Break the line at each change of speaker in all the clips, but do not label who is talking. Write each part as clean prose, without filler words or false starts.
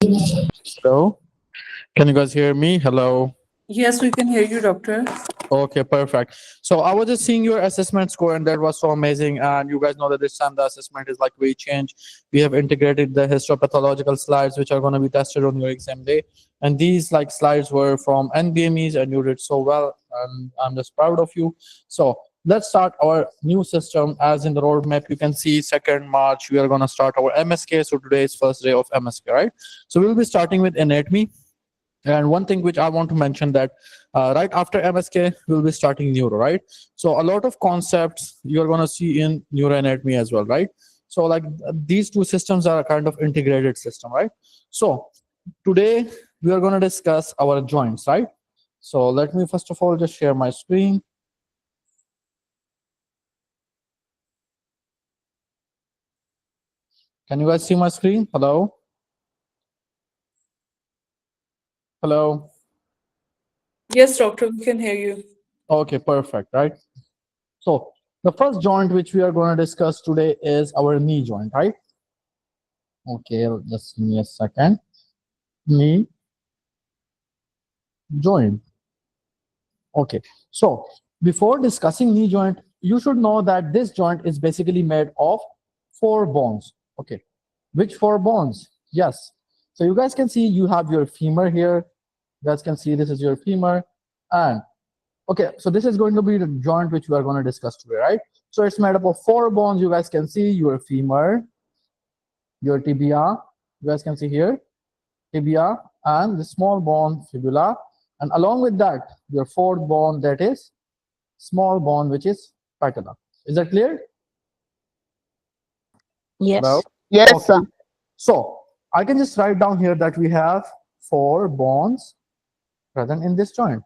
Hello. Can you guys hear me? Hello.
Yes, we can hear you, doctor.
Okay, perfect. So I was just seeing your assessment score, and that was so amazing. And you guys know that this time the assessment is like way changed. We have integrated the histopathological slides, which are going to be tested on your exam day. And these like slides were from NBMEs, and you did so well. And I'm just proud of you. So let's start our new system. As in the roadmap, you can see 2nd March we are going to start our MSK. So today is first day of MSK, right? So we'll be starting with anatomy. And one thing which I want to mention that right after MSK, we'll be starting neuro, right? So a lot of concepts you're going to see in neuroanatomy as well, right? So like these two systems are a kind of integrated system, right? So today we are going to discuss our joints, right? So let me first of all just share my screen. Can you guys see my screen? Hello? Hello?
Yes, doctor, we can hear you.
Okay, perfect, right? So the first joint which we are going to discuss today is our knee joint, right? Okay, just give me a second. Knee joint. Okay, so before discussing knee joint, you should know that this joint is basically made of 4 bones. Okay, which 4 bones? Yes. So you guys can see you have your femur here. You guys can see this is your femur. And okay, so this is going to be the joint which we are going to discuss today, right? So it's made up of 4 bones. You guys can see your femur, your tibia. You guys can see here, tibia, and the small bone, fibula. And along with that, your 4th bone, that is small bone, which is patellar. Is that clear? Hello?
Yes. Yes,
Okay.
sir.
So I can just write down here that we have 4 bones present in this joint.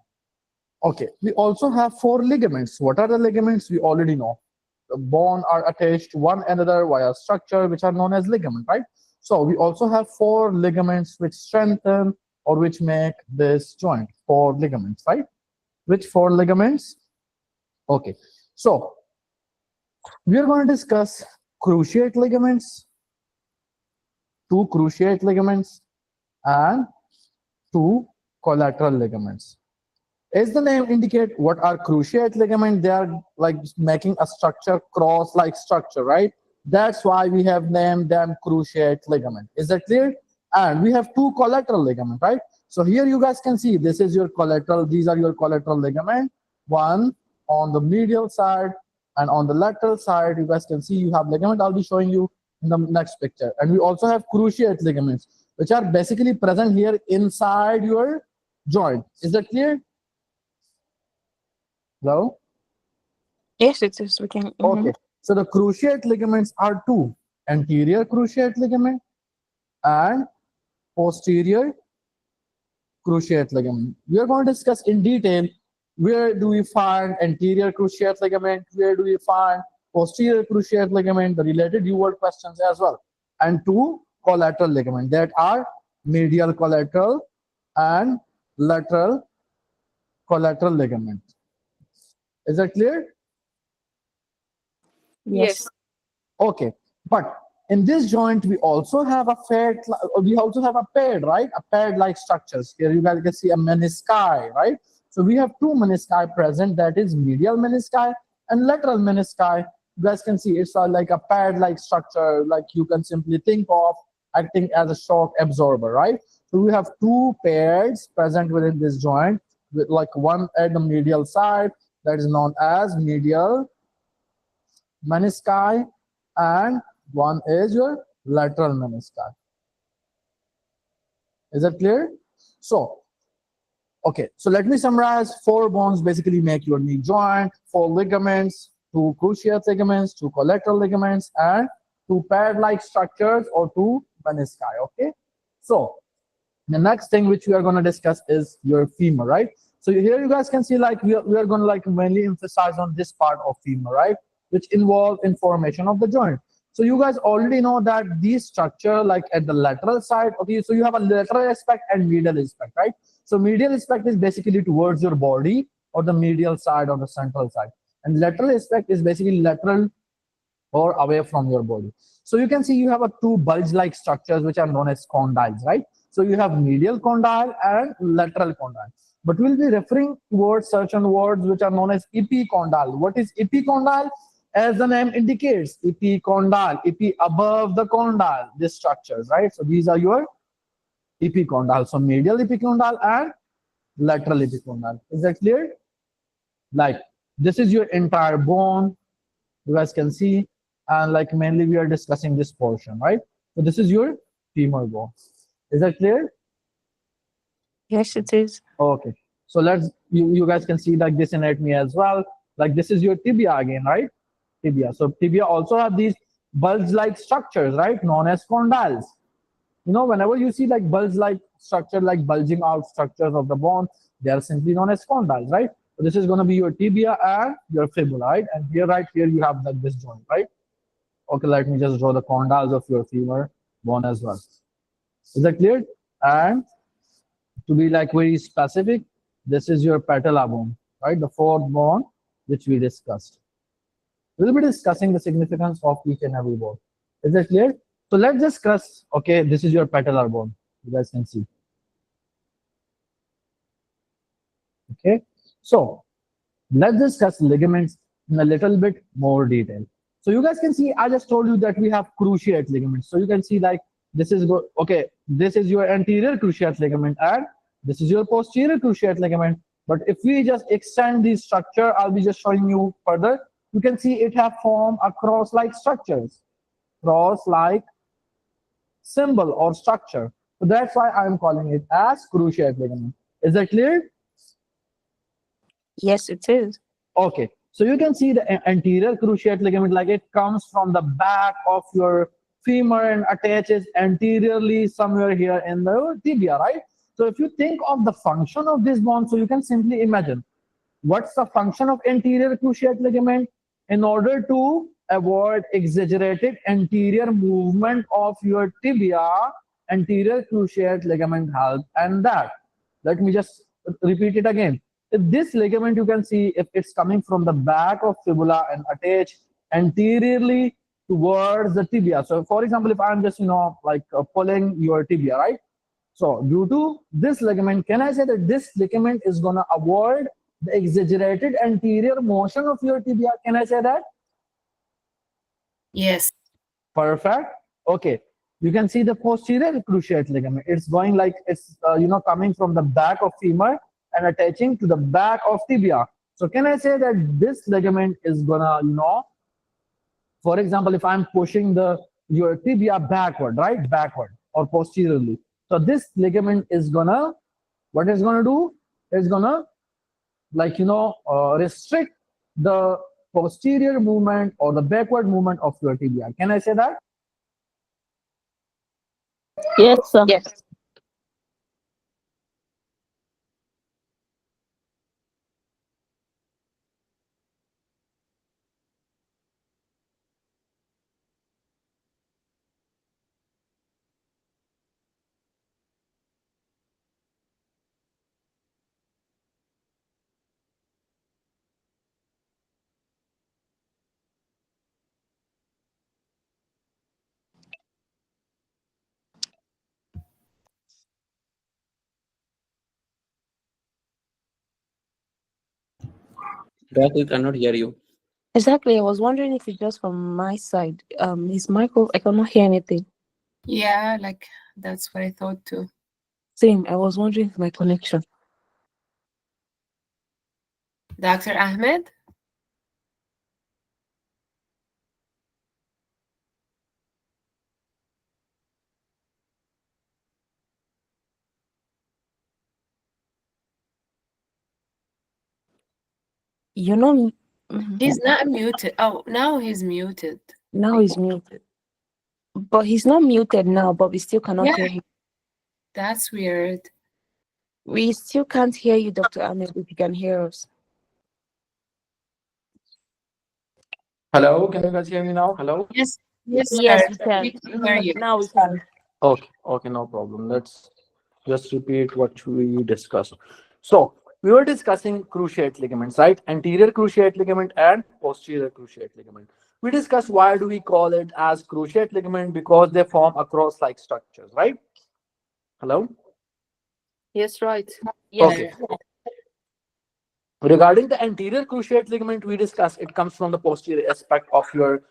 Okay, we also have 4 ligaments. What are the ligaments? We already know. The bone are attached to one another via structure, which are known as ligament, right? So we also have 4 ligaments which strengthen or which make this joint. 4 ligaments, right? Which 4 ligaments? Okay, so we are going to discuss cruciate ligaments, 2 cruciate ligaments, and 2 collateral ligaments. As the name indicate, what are cruciate ligament? They are like making a structure, cross-like structure, right? That's why we have named them cruciate ligament. Is that clear? And we have 2 collateral ligament, right? So here you guys can see this is your collateral. These are your collateral ligament. One on the medial side and on the lateral side, you guys can see you have ligament. I'll be showing you in the next picture. And we also have cruciate ligaments, which are basically present here inside your joint. Is that clear? Hello?
Yes, it is. We can.
Okay. So the cruciate ligaments are 2. Anterior cruciate ligament and posterior cruciate ligament. We are going to discuss in detail where do we find anterior cruciate ligament, where do we find posterior cruciate ligament, the related U-word questions as well. And 2 collateral ligament that are medial collateral and lateral collateral ligament. Is that clear?
Yes.
Okay, but in this joint we also have a paired, right? A paired like structures. Here you guys can see a menisci, right? So we have 2 menisci present, that is medial menisci and lateral menisci. You guys can see it's like a paired like structure, like you can simply think of acting as a shock absorber, right? So we have 2 pairs present within this joint, with like one at the medial side, that is known as medial menisci, and one is your lateral menisci. Is that clear? So, okay, so let me summarize. 4 bones basically make your knee joint, 4 ligaments, 2 cruciate ligaments, 2 collateral ligaments, and 2 paired-like structures or 2 menisci, okay? So, the next thing which we are going to discuss is your femur, right? So here you guys can see like we are going to like mainly emphasize on this part of femur, right? Which involve in formation of the joint. So you guys already know that these structure like at the lateral side, okay, so you have a lateral aspect and medial aspect, right? So medial aspect is basically towards your body or the medial side or the central side. And lateral aspect is basically lateral or away from your body. So you can see you have a 2 bulge-like structures which are known as condyles, right? So you have medial condyle and lateral condyle. But we'll be referring towards certain words which are known as epicondyle. What is epicondyle? As the name indicates, epicondyle, epi above the condyle, these structures, right? So these are your epicondyle. So medial epicondyle and lateral epicondyle. Is that clear? Like this is your entire bone, you guys can see, and like mainly we are discussing this portion, right? So this is your femur bone. Is that clear?
Yes, it is.
Okay. So you guys can see like this anatomy as well. Like this is your tibia again, right? Tibia. So tibia also have these bulge-like structures, right? Known as condyles. You know, whenever you see like bulge-like structure, like bulging out structures of the bone, they are simply known as condyles, right? So this is going to be your tibia and your fibula, right? And here, right here, you have like this joint, right? Okay, let me just draw the condyles of your femur bone as well. Is that clear? And to be like very specific, this is your patellar bone, right? The fourth bone which we discussed. We'll be discussing the significance of each and every bone. Is that clear? So let's discuss, okay, this is your patellar bone. You guys can see. Okay, so let's discuss ligaments in a little bit more detail. So you guys can see, I just told you that we have cruciate ligaments. So you can see like this is okay, this is your anterior cruciate ligament and this is your posterior cruciate ligament. But if we just extend this structure, I'll be just showing you further. You can see it have formed a cross-like structures, cross-like symbol or structure. So that's why I'm calling it as cruciate ligament. Is that clear?
Yes, it is.
Okay, so you can see the anterior cruciate ligament, like it comes from the back of your femur and attaches anteriorly somewhere here in the tibia, right? So if you think of the function of this bone, so you can simply imagine what's the function of anterior cruciate ligament in order to avoid exaggerated anterior movement of your tibia. Anterior cruciate ligament helps and that. Let me just repeat it again. If this ligament, you can see if it's coming from the back of fibula and attached anteriorly towards the tibia. So for example, if I'm just, like pulling your tibia, right? So due to this ligament, can I say that this ligament is going to avoid the exaggerated anterior motion of your tibia? Can I say that?
Yes.
Perfect. Okay. You can see the posterior cruciate ligament. It's going like it's, coming from the back of femur and attaching to the back of tibia. So can I say that this ligament is gonna, for example, if I'm pushing your tibia backward, right? Backward or posteriorly. So this ligament is gonna, what it's gonna do? It's gonna restrict the posterior movement or the backward movement of your tibia. Can I say that?
Yes, sir. Yes.
Doc, we cannot hear you.
Exactly. I was wondering if it's just from my side. His micro, I cannot hear anything.
Yeah, like that's what I thought too.
Same. I was wondering if my connection.
Dr. Ahmed?
You know,
He's not muted. Oh, now he's muted.
now he's muted. But he's not muted now, but we still cannot
Yeah.
hear him.
That's weird.
We still can't hear you, Dr. Ahmed, if you can hear us.
Hello, can you guys hear me now? Hello?
Yes, yes,
Yes,
sir.
we can.
We can hear you.
Now we can.
Okay, no problem. Let's just repeat what we discussed. So we were discussing cruciate ligaments, right? Anterior cruciate ligament and posterior cruciate ligament. We discussed why do we call it as cruciate ligament, because they form across like structures, right? Hello?
Yes, right.
Yes.
Okay. Regarding the anterior cruciate ligament, we discussed it comes from the posterior aspect of your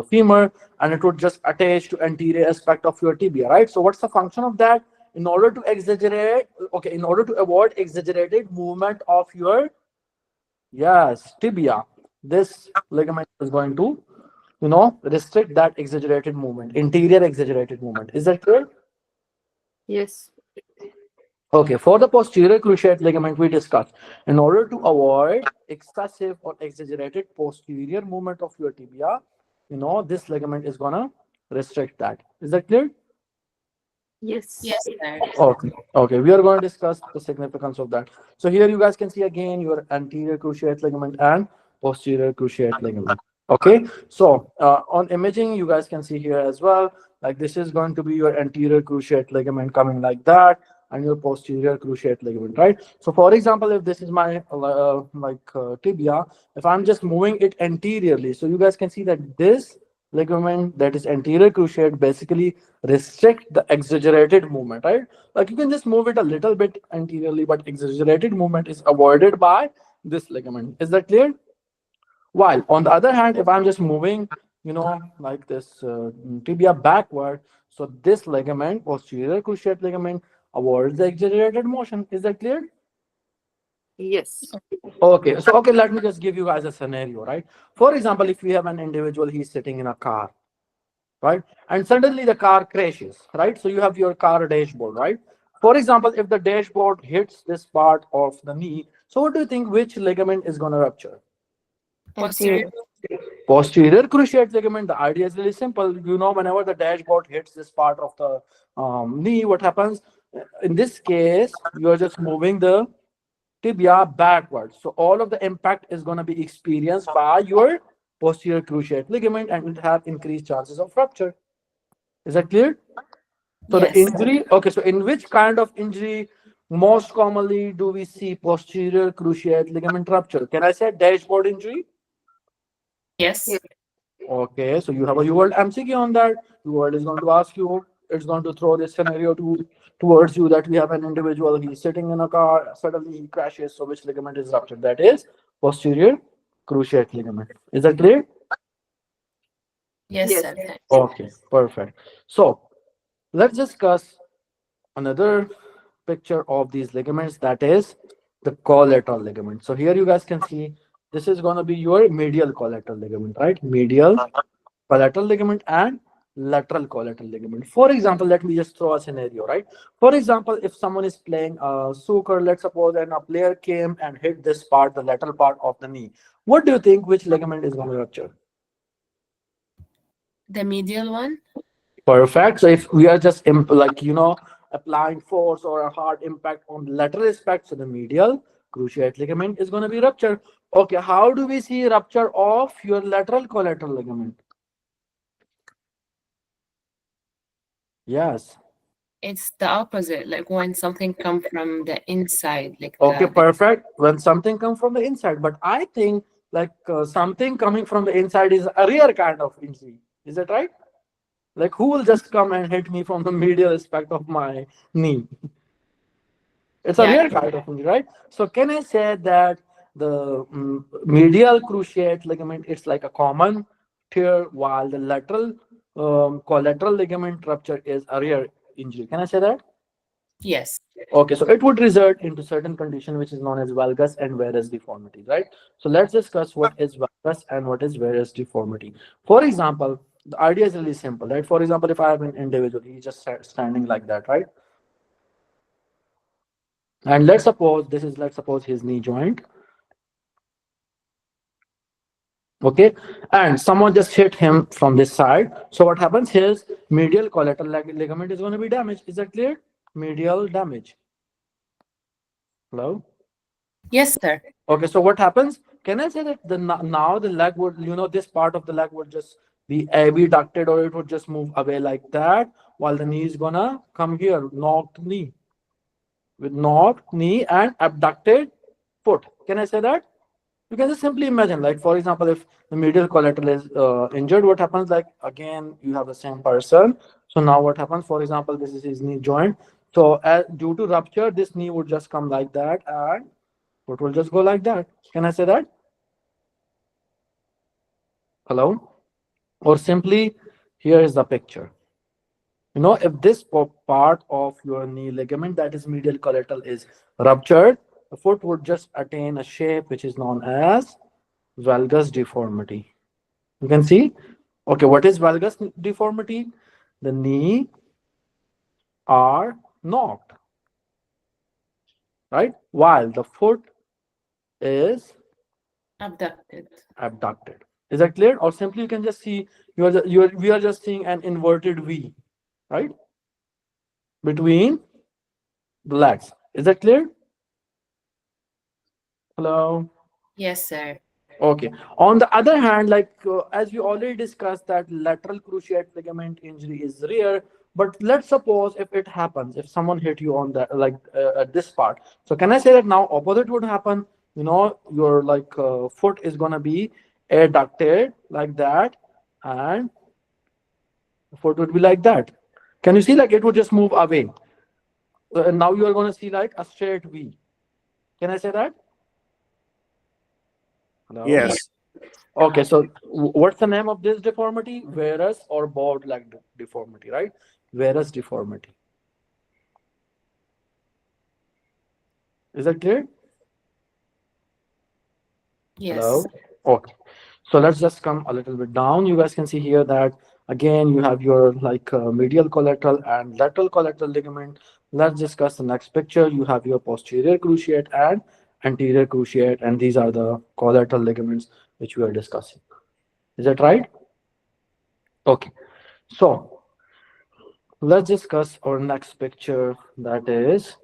femur, and it would just attach to anterior aspect of your tibia, right? So what's the function of that? In order to exaggerate, okay, in order to avoid exaggerated movement of your, yes, tibia, this ligament is going to, restrict that exaggerated movement, interior exaggerated movement. Is that clear?
Yes.
Okay, for the posterior cruciate ligament, we discussed in order to avoid excessive or exaggerated posterior movement of your tibia, this ligament is gonna restrict that. Is that clear?
Yes.
Yes, sir.
Okay, okay, we are going to discuss the significance of that. So here you guys can see again your anterior cruciate ligament and posterior cruciate ligament. Okay, so on imaging, you guys can see here as well, like this is going to be your anterior cruciate ligament coming like that, and your posterior cruciate ligament, right? So for example, if this is my tibia, if I'm just moving it anteriorly, so you guys can see that this ligament that is anterior cruciate basically restrict the exaggerated movement, right? Like you can just move it a little bit anteriorly, but exaggerated movement is avoided by this ligament. Is that clear? While on the other hand, if I'm just moving, like this tibia backward, so this ligament, posterior cruciate ligament, avoids the exaggerated motion. Is that clear?
Yes.
Okay, so okay, let me just give you guys a scenario, right? For example, if we have an individual, he's sitting in a car, right? And suddenly the car crashes, right? So you have your car dashboard, right? For example, if the dashboard hits this part of the knee, so what do you think, which ligament is going to rupture?
Posterior.
Posterior cruciate ligament. The idea is really simple. Whenever the dashboard hits this part of the knee, what happens? In this case, you are just moving the tibia backwards. So all of the impact is going to be experienced by your posterior cruciate ligament, and it have increased chances of rupture. Is that clear? So the
Yes.
injury, okay, so in which kind of injury most commonly do we see posterior cruciate ligament rupture? Can I say dashboard injury?
Yes.
Okay, so you have a UWorld MCQ on that. UWorld is going to ask you, it's going to throw this scenario towards you that we have an individual, he's sitting in a car, suddenly he crashes. So which ligament is ruptured? That is posterior cruciate ligament. Is that clear?
Yes,
Yes.
sir. Thanks.
Okay, perfect. So let's discuss another picture of these ligaments, that is the collateral ligament. So here you guys can see this is going to be your medial collateral ligament, right? Medial collateral ligament and lateral collateral ligament. For example, let me just throw a scenario, right? For example, if someone is playing soccer, let's suppose, and a player came and hit this part, the lateral part of the knee, what do you think, which ligament is going to rupture?
The medial one?
Perfect. So if we are just applying force or a hard impact on the lateral aspect, so the medial cruciate ligament is going to be ruptured. Okay, how do we see rupture of your lateral collateral ligament? Yes.
It's the opposite, like when something comes from the inside, like
Okay,
the
perfect. When something comes from the inside, but I think something coming from the inside is a rare kind of injury. Is that right? Like who will just come and hit me from the medial aspect of my knee? It's a
yeah.
rare kind of injury, right? So can I say that the medial cruciate ligament, it's like a common tear, while the lateral collateral ligament rupture is a rare injury? Can I say that?
Yes.
Okay, so it would result into certain condition which is known as valgus and varus deformity, right? So let's discuss what is valgus and what is varus deformity. For example, the idea is really simple, right? For example, if I have an individual, he's just standing like that, right? And let's suppose his knee joint. Okay, and someone just hit him from this side. So what happens? His medial collateral ligament is going to be damaged. Is that clear? Medial damage. Hello?
Yes, sir.
Okay, so what happens? Can I say that now the leg would, this part of the leg would just be abducted, or it would just move away like that, while the knee is gonna come here, knocked knee, with knocked knee and abducted foot. Can I say that? You can just simply imagine, like for example, if the medial collateral is injured, what happens? Like again, you have the same person. So now what happens? For example, this is his knee joint. So due to rupture, this knee would just come like that, and foot will just go like that. Can I say that? Hello? Or simply, here is the picture. If this part of your knee ligament, that is medial collateral, is ruptured, the foot would just attain a shape which is known as valgus deformity. You can see. Okay, what is valgus deformity? The knee are knocked, right? While the foot is
Abducted.
abducted. Is that clear? Or simply you can just see we are just seeing an inverted V, right? Between the legs. Is that clear? Hello?
Yes, sir.
Okay. On the other hand, as we already discussed, that lateral cruciate ligament injury is rare. But let's suppose if it happens, if someone hit you on that, at this part. So can I say that now opposite would happen? Your foot is gonna be adducted like that, and the foot would be like that. Can you see? Like it would just move away. Now you are gonna see like a straight V. Can I say that? Hello?
Yes.
Okay, so what's the name of this deformity? Varus or board leg deformity, right? Varus deformity. Is that clear?
Yes.
Hello? Okay. So let's just come a little bit down. You guys can see here that again you have your medial collateral and lateral collateral ligament. Let's discuss the next picture. You have your posterior cruciate and anterior cruciate, and these are the collateral ligaments which we are discussing. Is that right? Okay. So let's discuss our next picture, that is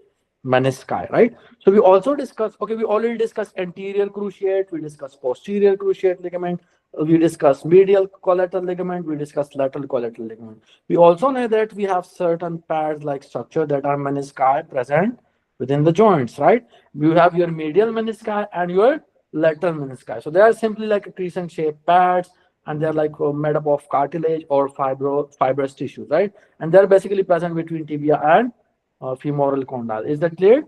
menisci, right? So we also discussed, okay, we already discussed anterior cruciate, we discussed posterior cruciate ligament, we discussed medial collateral ligament, we discussed lateral collateral ligament. We also know that we have certain pads like structure that are menisci present within the joints, right? You have your medial menisci and your lateral menisci. So they are simply like crescent shaped pads, and they're made up of cartilage or fibrous tissue, right? And they're basically present between tibia and femoral condyle. Is that clear?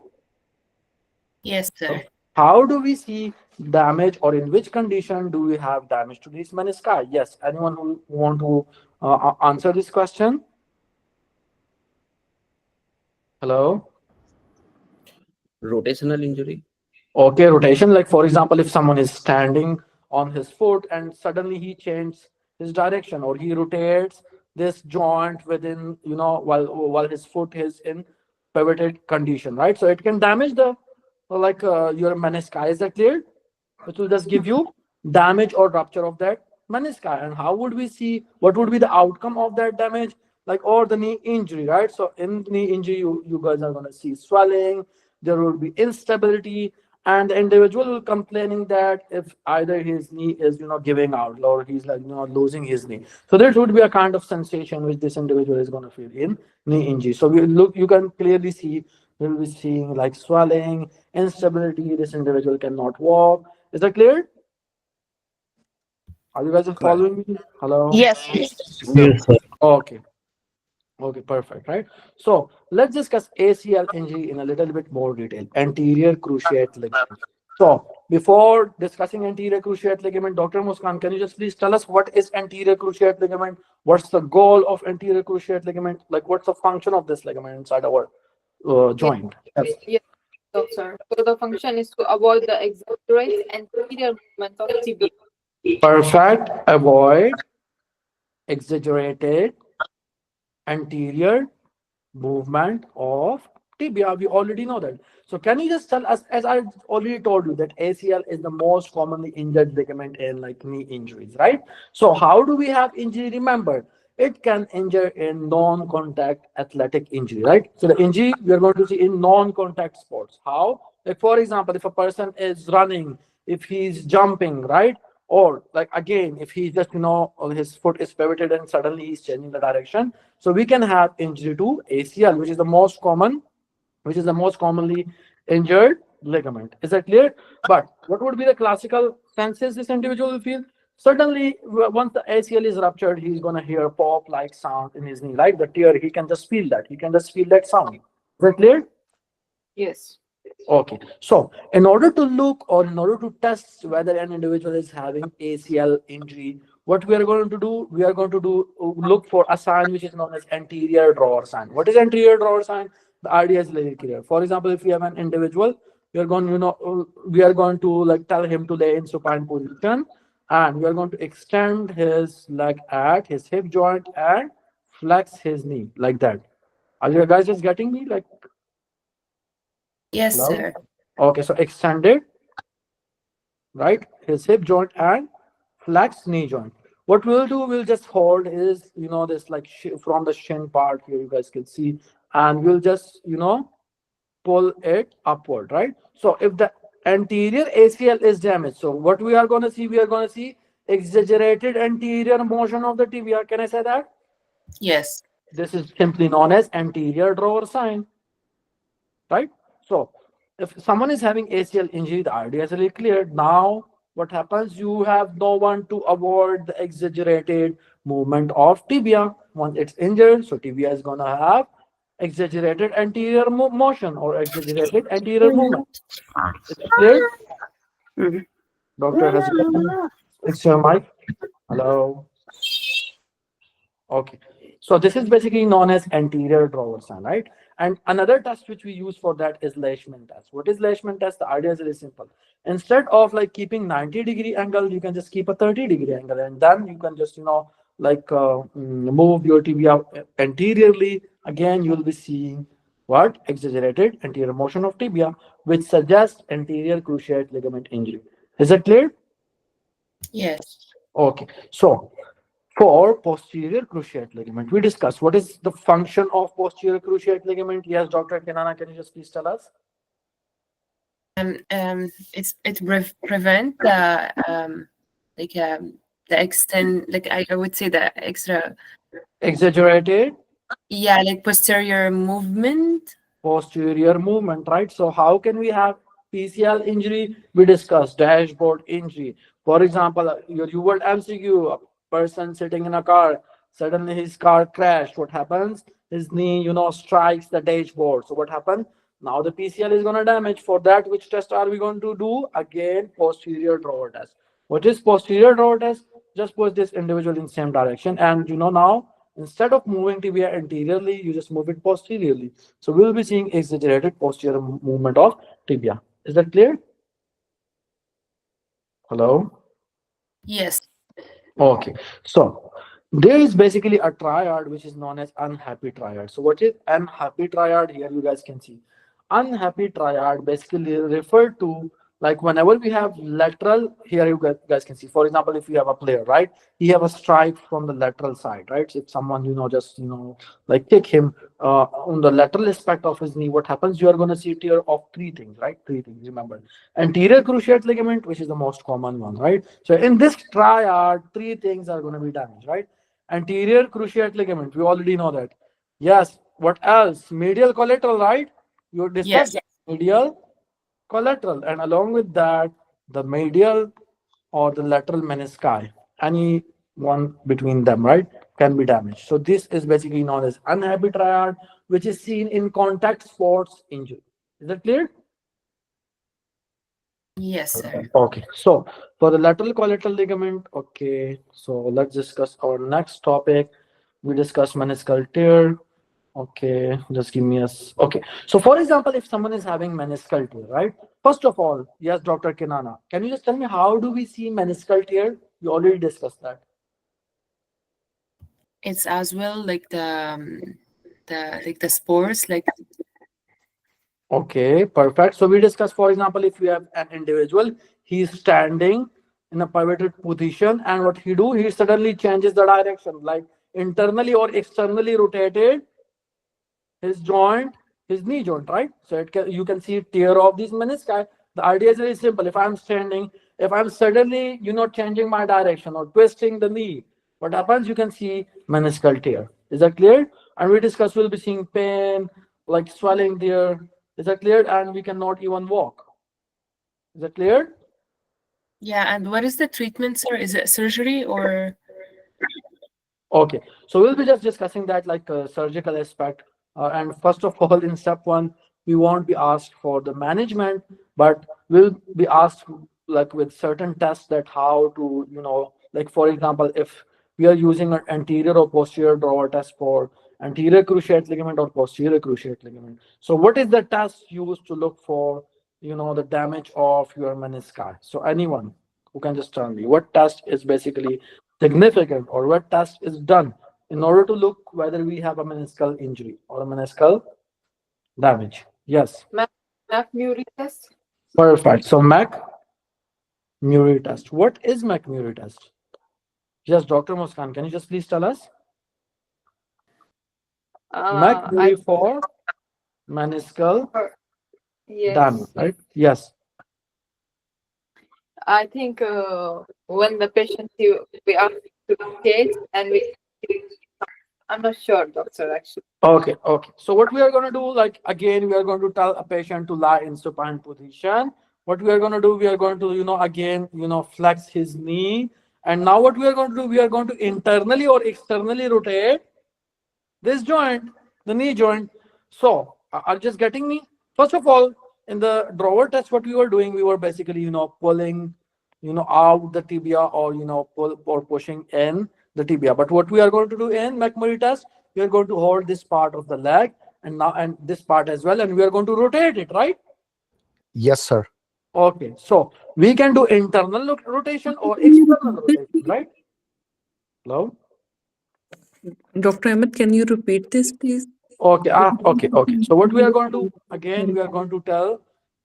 Yes, sir.
How do we see damage, or in which condition do we have damage to these menisci? Yes, anyone who want to answer this question? Hello?
Rotational injury.
Okay, rotation, like for example, if someone is standing on his foot and suddenly he changes his direction, or he rotates this joint within, while his foot is in pivoted condition, right? So it can damage the your menisci. Is that clear? It will just give you damage or rupture of that menisci. And how would we see what would be the outcome of that damage, or the knee injury, right? So in knee injury, you guys are going to see swelling, there will be instability, and the individual will complaining that if either his knee is giving out, or he's losing his knee. So there would be a kind of sensation which this individual is going to feel in knee injury. So you can clearly see, we'll be seeing like swelling, instability, this individual cannot walk. Is that clear? Are you guys following me? Hello?
Yes.
Yes, sir.
Okay. Okay, perfect, right? So let's discuss ACL injury in a little bit more detail. Anterior cruciate ligament. So before discussing anterior cruciate ligament, Dr. Muskan, can you just please tell us what is anterior cruciate ligament? What's the goal of anterior cruciate ligament? Like, what's the function of this ligament inside our joint? Yes.
Yes, doctor. So the function is to avoid the exaggerate anterior movement of tibia.
Perfect. Avoid exaggerated anterior movement of tibia. We already know that. So can you just tell us, as I already told you, that ACL is the most commonly injured ligament in knee injuries, right? So how do we have injury? Remember, it can injure in non-contact athletic injury, right? So the injury we are going to see in non-contact sports. How? Like for example, if a person is running, if he's jumping, right? Or again, if he's just his foot is pivoted and suddenly he's changing the direction. So we can have injury to ACL, which is the most commonly injured ligament. Is that clear? But what would be the classical senses this individual will feel? Suddenly, once the ACL is ruptured, he's gonna hear pop-like sound in his knee, like the tear. He can just feel that. He can just feel that sound. Is that clear?
Yes.
Okay. So, in order to look or in order to test whether an individual is having ACL injury, what we are going to do, we are going to look for a sign which is known as anterior drawer sign. What is anterior drawer sign? The idea is very clear. For example, if we have an individual, we are going, we are going to like tell him to lay in supine position, and we are going to extend his leg at his hip joint and flex his knee like that. Are you guys just getting me? Like,
Yes,
hello?
sir.
Okay, so extended, right? His hip joint and flex knee joint. What we'll do, we'll just hold his, this like from the shin part here, you guys can see, and we'll just, pull it upward, right? So if the anterior ACL is damaged, so what we are going to see, we are going to see exaggerated anterior motion of the tibia. Can I say that?
Yes.
This is simply known as anterior drawer sign, right? So if someone is having ACL injury, the idea is really clear. Now, what happens? You have no one to avoid the exaggerated movement of tibia. Once it's injured, so tibia is gonna have exaggerated anterior motion or exaggerated anterior movement. Is it clear?
Mhm.
Doctor has fixed your mic. Hello. Okay. So this is basically known as anterior drawer sign, right? And another test which we use for that is Leishman test. What is Leishman test? The idea is very simple. Instead of like keeping 90-degree angle, you can just keep a 30-degree angle, and then you can just move your tibia anteriorly. Again, you'll be seeing what? Exaggerated anterior motion of tibia, which suggests anterior cruciate ligament injury. Is that clear?
Yes.
Okay. So for posterior cruciate ligament, we discussed what is the function of posterior cruciate ligament. Yes, Dr. Kenana, can you just please tell us?
Prevent the extent, like I would say the extra,
Exaggerated
yeah, like posterior movement.
posterior movement, right? So how can we have PCL injury? We discussed dashboard injury. For example, your word MCQ, a person sitting in a car, suddenly his car crashed. What happens? His knee, strikes the dashboard. So what happens? Now the PCL is going to damage. For that, which test are we going to do? Again, posterior drawer test. What is posterior drawer test? Just push this individual in same direction, and now instead of moving tibia anteriorly, you just move it posteriorly. So we will be seeing exaggerated posterior movement of tibia. Is that clear? Hello?
Yes.
Okay. So there is basically a triad which is known as unhappy triad. So what is unhappy triad? Here you guys can see. Unhappy triad basically refer to like whenever we have lateral, here you guys can see. For example, if you have a player, right? He have a strike from the lateral side, right? So if someone, just, like kick him on the lateral aspect of his knee, what happens? You are going to see tear of three things, right? Three things, remember. Anterior cruciate ligament, which is the most common one, right? So in this triad, three things are going to be damaged, right? Anterior cruciate ligament, we already know that. Yes, what else? Medial collateral, right? You discussed
Yes.
medial collateral, and along with that, the medial or the lateral menisci, any one between them, right, can be damaged. So this is basically known as unhappy triad, which is seen in contact sports injury. Is that clear?
Yes, sir.
Okay, so for the lateral collateral ligament, okay, so let's discuss our next topic. We discussed meniscal tear. Okay, just give me a. Okay, so for example, if someone is having meniscal tear, right? First of all, yes, Dr. Kinana, can you just tell me how do we see meniscal tear? You already discussed that.
It's as well like the spores, like
Okay, perfect. So we discussed, for example, if we have an individual, he's standing in a pivoted position, and what he do, he suddenly changes the direction, like internally or externally rotated his joint, his knee joint, right? So you can see tear of these menisci. The idea is very simple. If I'm standing, if I'm suddenly, changing my direction or twisting the knee, what happens? You can see meniscal tear. Is that clear? And we discussed, we'll be seeing pain, like swelling there. Is that clear? And we cannot even walk. Is that clear?
Yeah, and what is the treatment, sir? Is it surgery or?
Okay, so we'll be just discussing that like surgical aspect. And first of all, in step one, we won't be asked for the management, but we'll be asked like with certain tests that how to, like for example, if we are using an anterior or posterior drawer test for anterior cruciate ligament or posterior cruciate ligament. So what is the test used to look for, the damage of your menisci? So anyone who can just tell me what test is basically significant or what test is done in order to look whether we have a meniscal injury or a meniscal damage. Yes,
McMurray test.
perfect. So McMurray test. What is McMurray test? Yes, Dr. Muskan, can you just please tell us?
I
McMurray for meniscal damage,
yes.
right? Yes.
I think when the patient we are to rotate and we, I'm not sure, doctor, actually.
Okay, okay. So what we are going to do, like again, we are going to tell a patient to lie in supine position. What we are going to do, we are going to, again, flex his knee. And now what we are going to do, we are going to internally or externally rotate this joint, the knee joint. So are you just getting me? First of all, in the drawer test, what we were doing, we were basically, pulling, out the tibia or, pull or pushing in the tibia. But what we are going to do in McMurray test, we are going to hold this part of the leg and this part as well, and we are going to rotate it, right?
Yes, sir.
Okay, so we can do internal rotation or external rotation, right? Hello?
Dr. Ahmed, can you repeat this, please?
Okay, okay. So what we are going to do, again, we are going to tell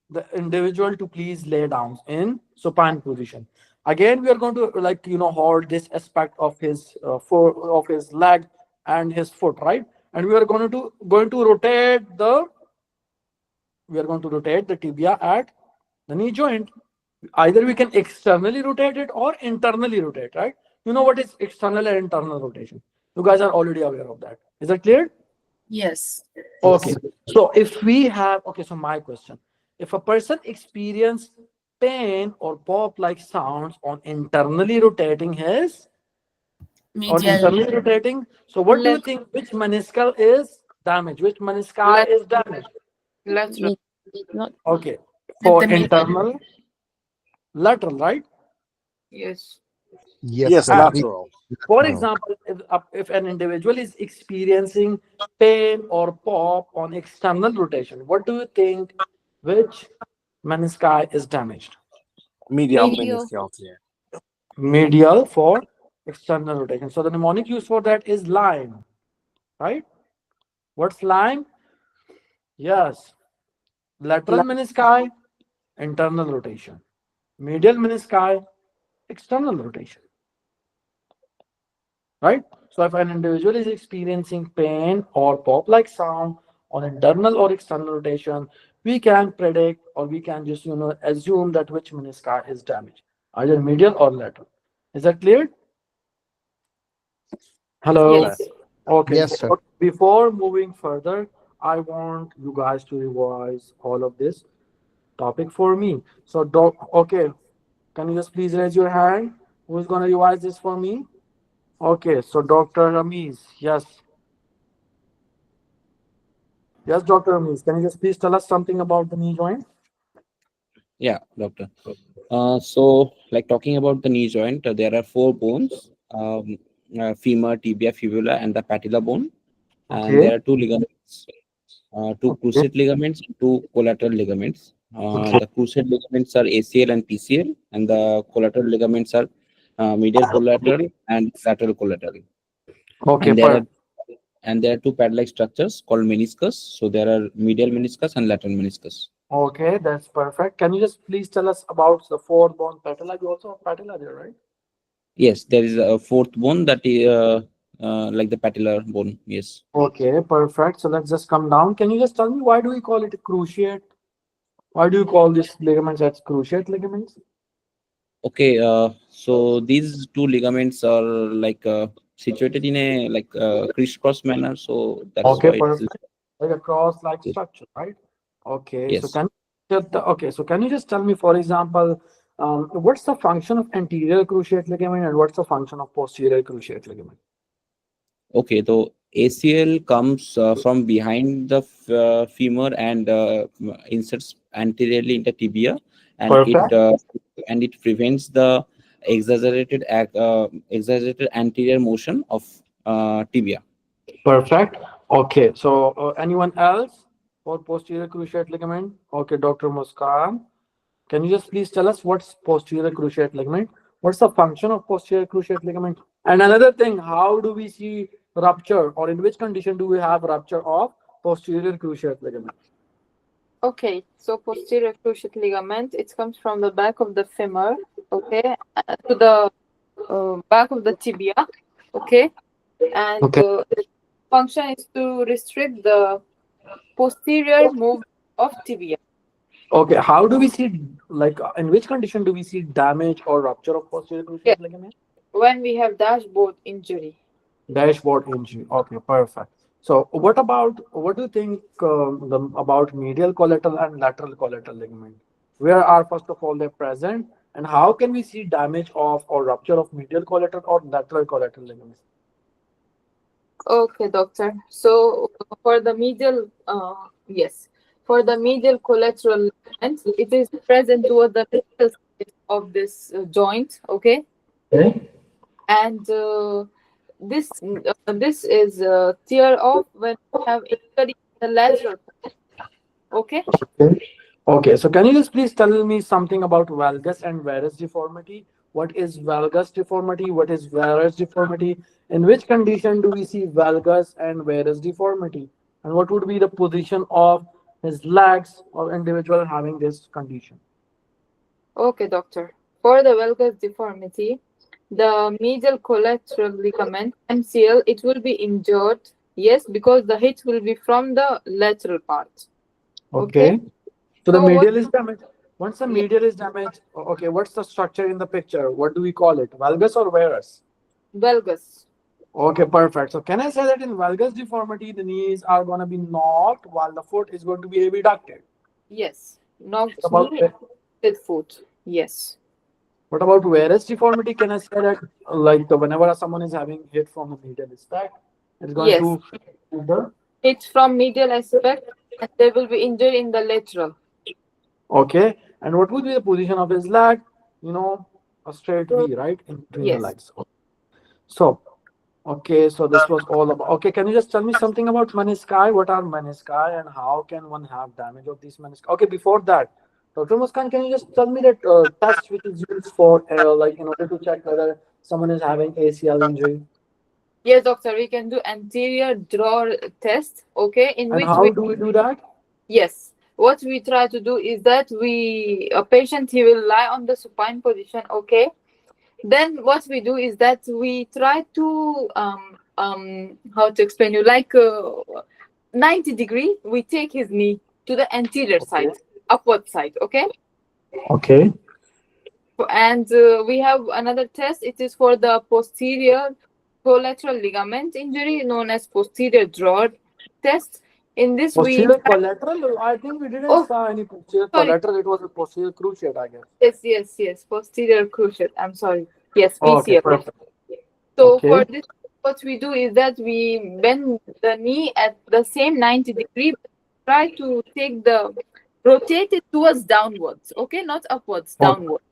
the individual to please lay down in supine position. Again, we are going to hold this aspect of his of his leg and his foot, right? And we are going to rotate the tibia at the knee joint. Either we can externally rotate it or internally rotate, right? You know what is external and internal rotation. You guys are already aware of that. Is that clear?
Yes.
Okay. So if we have, okay, so my question, if a person experience pain or pop-like sounds on internally rotating
Medial.
so what do you
Left,
think, which meniscal is damaged? Which menisci is damaged?
lateral.
Not
Okay. For
The medial.
internal, lateral, right?
Yes.
Yes, sir.
lateral.
For
No.
example, if an individual is experiencing pain or pop on external rotation, what do you think, which menisci is damaged?
Medial
Medial.
meniscal.
Medial for external rotation. So the mnemonic used for that is Lyme, right? What's Lyme? Yes. Lateral menisci, internal rotation. Medial menisci, external rotation. Right? So if an individual is experiencing pain or pop-like sound on internal or external rotation, we can predict or we can just assume that which menisci is damaged, either medial or lateral. Is that clear? Hello.
Yes.
Okay.
Yes, sir.
So before moving further, I want you guys to revise all of this topic for me. So doc, okay, can you just please raise your hand? Who's gonna revise this for me? Okay, so Dr. Ramiz, yes. Yes, Dr. Ramiz, can you just please tell us something about the knee joint?
Yeah, doctor. So, like talking about the knee joint, there are 4 bones: femur, tibia, fibula, and the patellar bone. And
Okay,
there are 2 ligaments, 2
okay,
cruciate ligaments, 2 collateral ligaments.
okay,
The cruciate ligaments are ACL and PCL, and the collateral ligaments are medial collateral and lateral collateral.
okay,
And there are 2 pad-like structures called meniscus. So there are medial meniscus and lateral meniscus.
okay, that's perfect. Can you just please tell us about the 4-bone patella? You also have patella there, right?
Yes, there is a 4th bone that is like the patellar bone. Yes.
Okay, perfect. So let's just come down. Can you just tell me why do we call it a cruciate? Why do you call this ligaments as cruciate ligaments?
Okay. So these 2 ligaments are like situated in a like crisscross manner. So that's
Okay,
why it's
perfect. Like a cross-like structure, right? Okay, so
yes.
can you just tell me, for example, What's the function of anterior cruciate ligament and what's the function of posterior cruciate ligament?
Okay, so ACL comes from behind the femur and inserts anteriorly into tibia, and
Perfect.
it prevents the exaggerated anterior motion of tibia.
Perfect. Okay, so anyone else for posterior cruciate ligament? Okay, Dr. Muskan, can you just please tell us what's posterior cruciate ligament? What's the function of posterior cruciate ligament? And another thing, how do we see rupture, or in which condition do we have rupture of posterior cruciate ligament?
Okay, so posterior cruciate ligament, it comes from the back of the femur, okay, to the back of the tibia, okay, and
Okay.
its function is to restrict the posterior movement of tibia.
Okay, how do we see, like, in which condition do we see damage or rupture of posterior cruciate
Yeah.
ligament?
When we have dashboard injury.
Dashboard injury. Okay, perfect. So, what do you think about medial collateral and lateral collateral ligament? Where are first of all they present, and how can we see damage of or rupture of medial collateral or lateral collateral ligament?
Okay, doctor. So for the medial, yes, for the medial collateral ligament, it is present toward the medial side of this joint. Okay,
Okay.
and this is tear off when we have injury in the lateral. Okay.
Okay. Okay. So, can you just please tell me something about valgus and varus deformity? What is valgus deformity? What is varus deformity? In which condition do we see valgus and varus deformity? And what would be the position of his legs or individual having this condition?
Okay, doctor. For the valgus deformity, the medial collateral ligament MCL, it will be injured. Yes, because the hit will be from the lateral part.
Okay. So the
So what-
medial is damaged. Once the medial is damaged, okay, what's the structure in the picture? What do we call it? Valgus or varus?
Valgus.
Okay, perfect. So can I say that in valgus deformity, the knees are going to be knocked while the foot is going to be abducted?
Yes. Knocked
About
knee with foot. Yes.
What about varus deformity? Can I say that like whenever someone is having hit from a medial aspect, it's going
Yes.
to the
It's from medial aspect and they will be injured in the lateral.
okay. And what would be the position of his leg? You know, a straight V, right? In between the
Yes.
legs. So okay, so this was all about. Okay, can you just tell me something about menisci? What are menisci and how can one have damage of these menisci? Okay, before that, Dr. Muskan, can you just tell me that test which is used for like in order to check whether someone is having ACL injury?
Yes, doctor, we can do anterior draw test, okay, in
And
which
how
we
do we do that?
yes. What we try to do is that a patient, he will lie on the supine position, okay. Then what we do is that we try to how to explain you, like 90 degree, we take his knee to the anterior side, upward side, okay.
Okay.
And we have another test. It is for the posterior collateral ligament injury, known as posterior draw test. In this
Posterior collateral? I think we didn't
Oh,
saw any posterior
sorry.
collateral. It was a posterior cruciate, I guess.
yes, posterior cruciate. I'm sorry. Yes,
Okay,
PCL.
perfect.
So
Okay.
for this, what we do is that we bend the knee at the same 90 degree, try to rotate it towards downwards, okay, not upwards,
Okay.
downwards.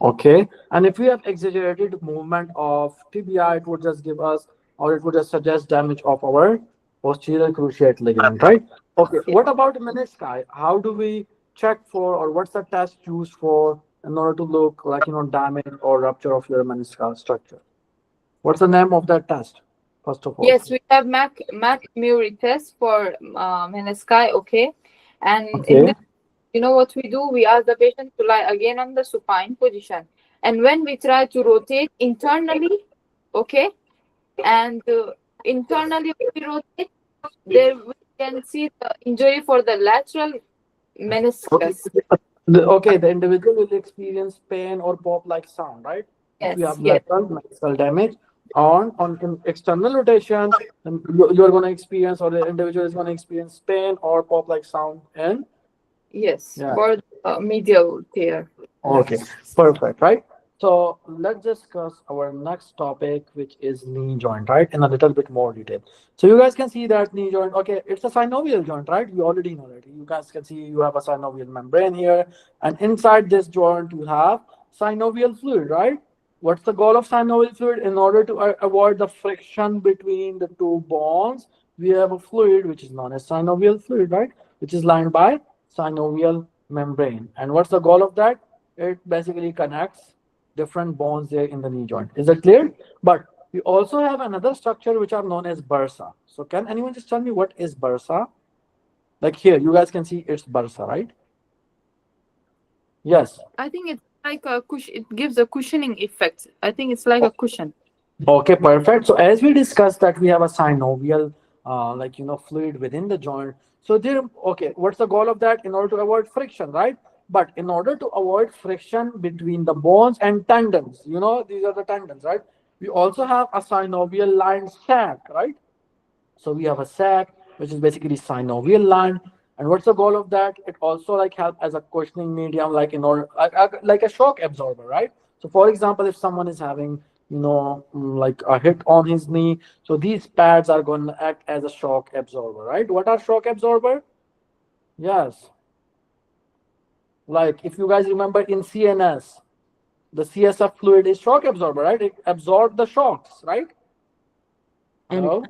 Okay. And if we have exaggerated movement of tibia, it would just give us, or it would just suggest damage of our posterior cruciate ligament, right? Okay. What about menisci? How do we check for, or what's the test used for in order to look like, damage or rupture of your meniscal structure? What's the name of that test, first of all?
Yes, we have McMurray test for menisci, okay. And in
Okay.
this, you know what we do? We ask the patient to lie again on the supine position. And when we try to rotate internally, okay, and internally when we rotate, there we can see the injury for the lateral meniscus.
Okay, the individual will experience pain or pop-like sound, right? If we
Yes,
have
yes.
lateral meniscal damage. On external rotation, then you're going to experience, or the individual is going to experience pain or pop-like sound. And
Yes,
yeah.
for the medial tear.
Okay, perfect, right? So let's discuss our next topic, which is knee joint, right? In a little bit more detail. So you guys can see that knee joint, okay, it's a synovial joint, right? You already know that. You guys can see you have a synovial membrane here, and inside this joint you have synovial fluid, right? What's the goal of synovial fluid? In order to avoid the friction between the two bones, we have a fluid which is known as synovial fluid, right? Which is lined by synovial membrane. And what's the goal of that? It basically connects different bones there in the knee joint. Is that clear? But we also have another structure which are known as bursa. So can anyone just tell me what is bursa? Like here, you guys can see it's bursa, right? Yes.
I think it's like a cushion. It gives a cushioning effect. I think it's like a cushion.
Okay, perfect. So as we discussed that we have a synovial, fluid within the joint. So there, okay, what's the goal of that? In order to avoid friction, right? But in order to avoid friction between the bones and tendons, these are the tendons, right? We also have a synovial lined sac, right? So we have a sac, which is basically synovial lined. And what's the goal of that? It also like help as a cushioning medium, like in order, like a shock absorber, right? So for example, if someone is having, like a hit on his knee, so these pads are going to act as a shock absorber, right? What are shock absorber? Yes. Like if you guys remember in CNS, the CSF fluid is shock absorber, right? It absorbs the shocks, right? Hello?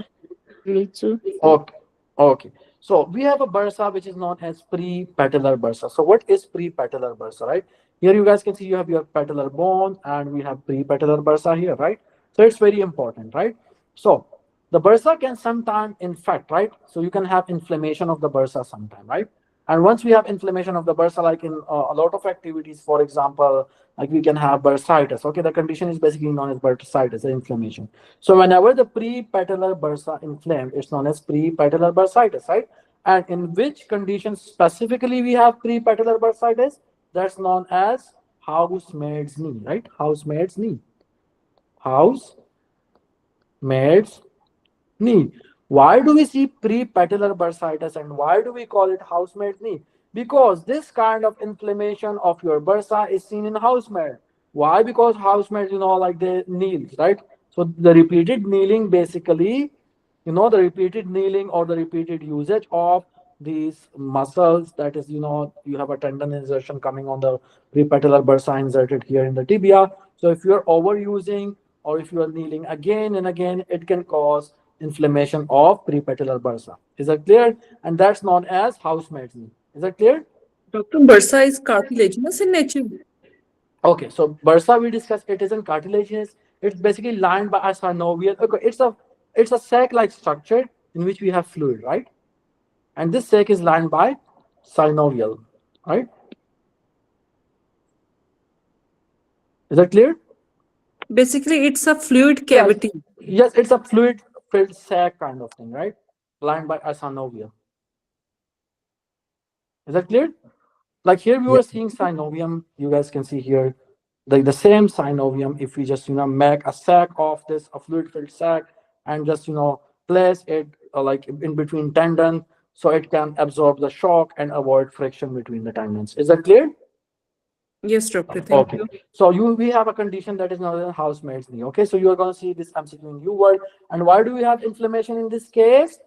Really too.
Okay. Okay. So we have a bursa which is known as prepatellar bursa. So what is prepatellar bursa, right? Here you guys can see you have your patellar bone and we have prepatellar bursa here, right? So it's very important, right? So the bursa can sometimes infect, right? So you can have inflammation of the bursa sometime, right? And once we have inflammation of the bursa, like in a lot of activities, for example, like we can have bursitis. Okay, the condition is basically known as bursitis, the inflammation. So whenever the prepatellar bursa inflamed, it's known as prepatellar bursitis, right? And in which condition specifically we have prepatellar bursitis? That's known as housemaid's knee, right? Housemaid's knee. Housemaid's knee. Why do we see prepatellar bursitis and why do we call it housemaid's knee? Because this kind of inflammation of your bursa is seen in housemaid. Why? Because housemaid, like they kneel, right? So the repeated kneeling basically, the repeated kneeling or the repeated usage of these muscles, that is, you have a tendon insertion coming on the prepatellar bursa inserted here in the tibia. So if you're overusing or if you are kneeling again and again, it can cause inflammation of prepatellar bursa. Is that clear? And that's known as housemaid's knee. Is that clear?
Dr. Bursa is cartilaginous in nature.
Okay, so bursa we discussed, it isn't cartilaginous. It's basically lined by a synovial. Okay, it's a sac-like structure in which we have fluid, right? And this sac is lined by synovial, right? Is that clear?
Basically, it's a fluid cavity.
Yes, it's a fluid-filled sac kind of thing, right? Lined by a synovial. Is that clear? Like here we were seeing synovium. You guys can see here, like the same synovium. If we just make a sac of this, a fluid-filled sac, and just place it like in between tendon, so it can absorb the shock and avoid friction between the tendons. Is that clear?
Yes, doctor. Thank you.
So we have a condition that is known as housemaid's knee. Okay, so you are going to see this MCQ in U word. And why do we have inflammation in this case?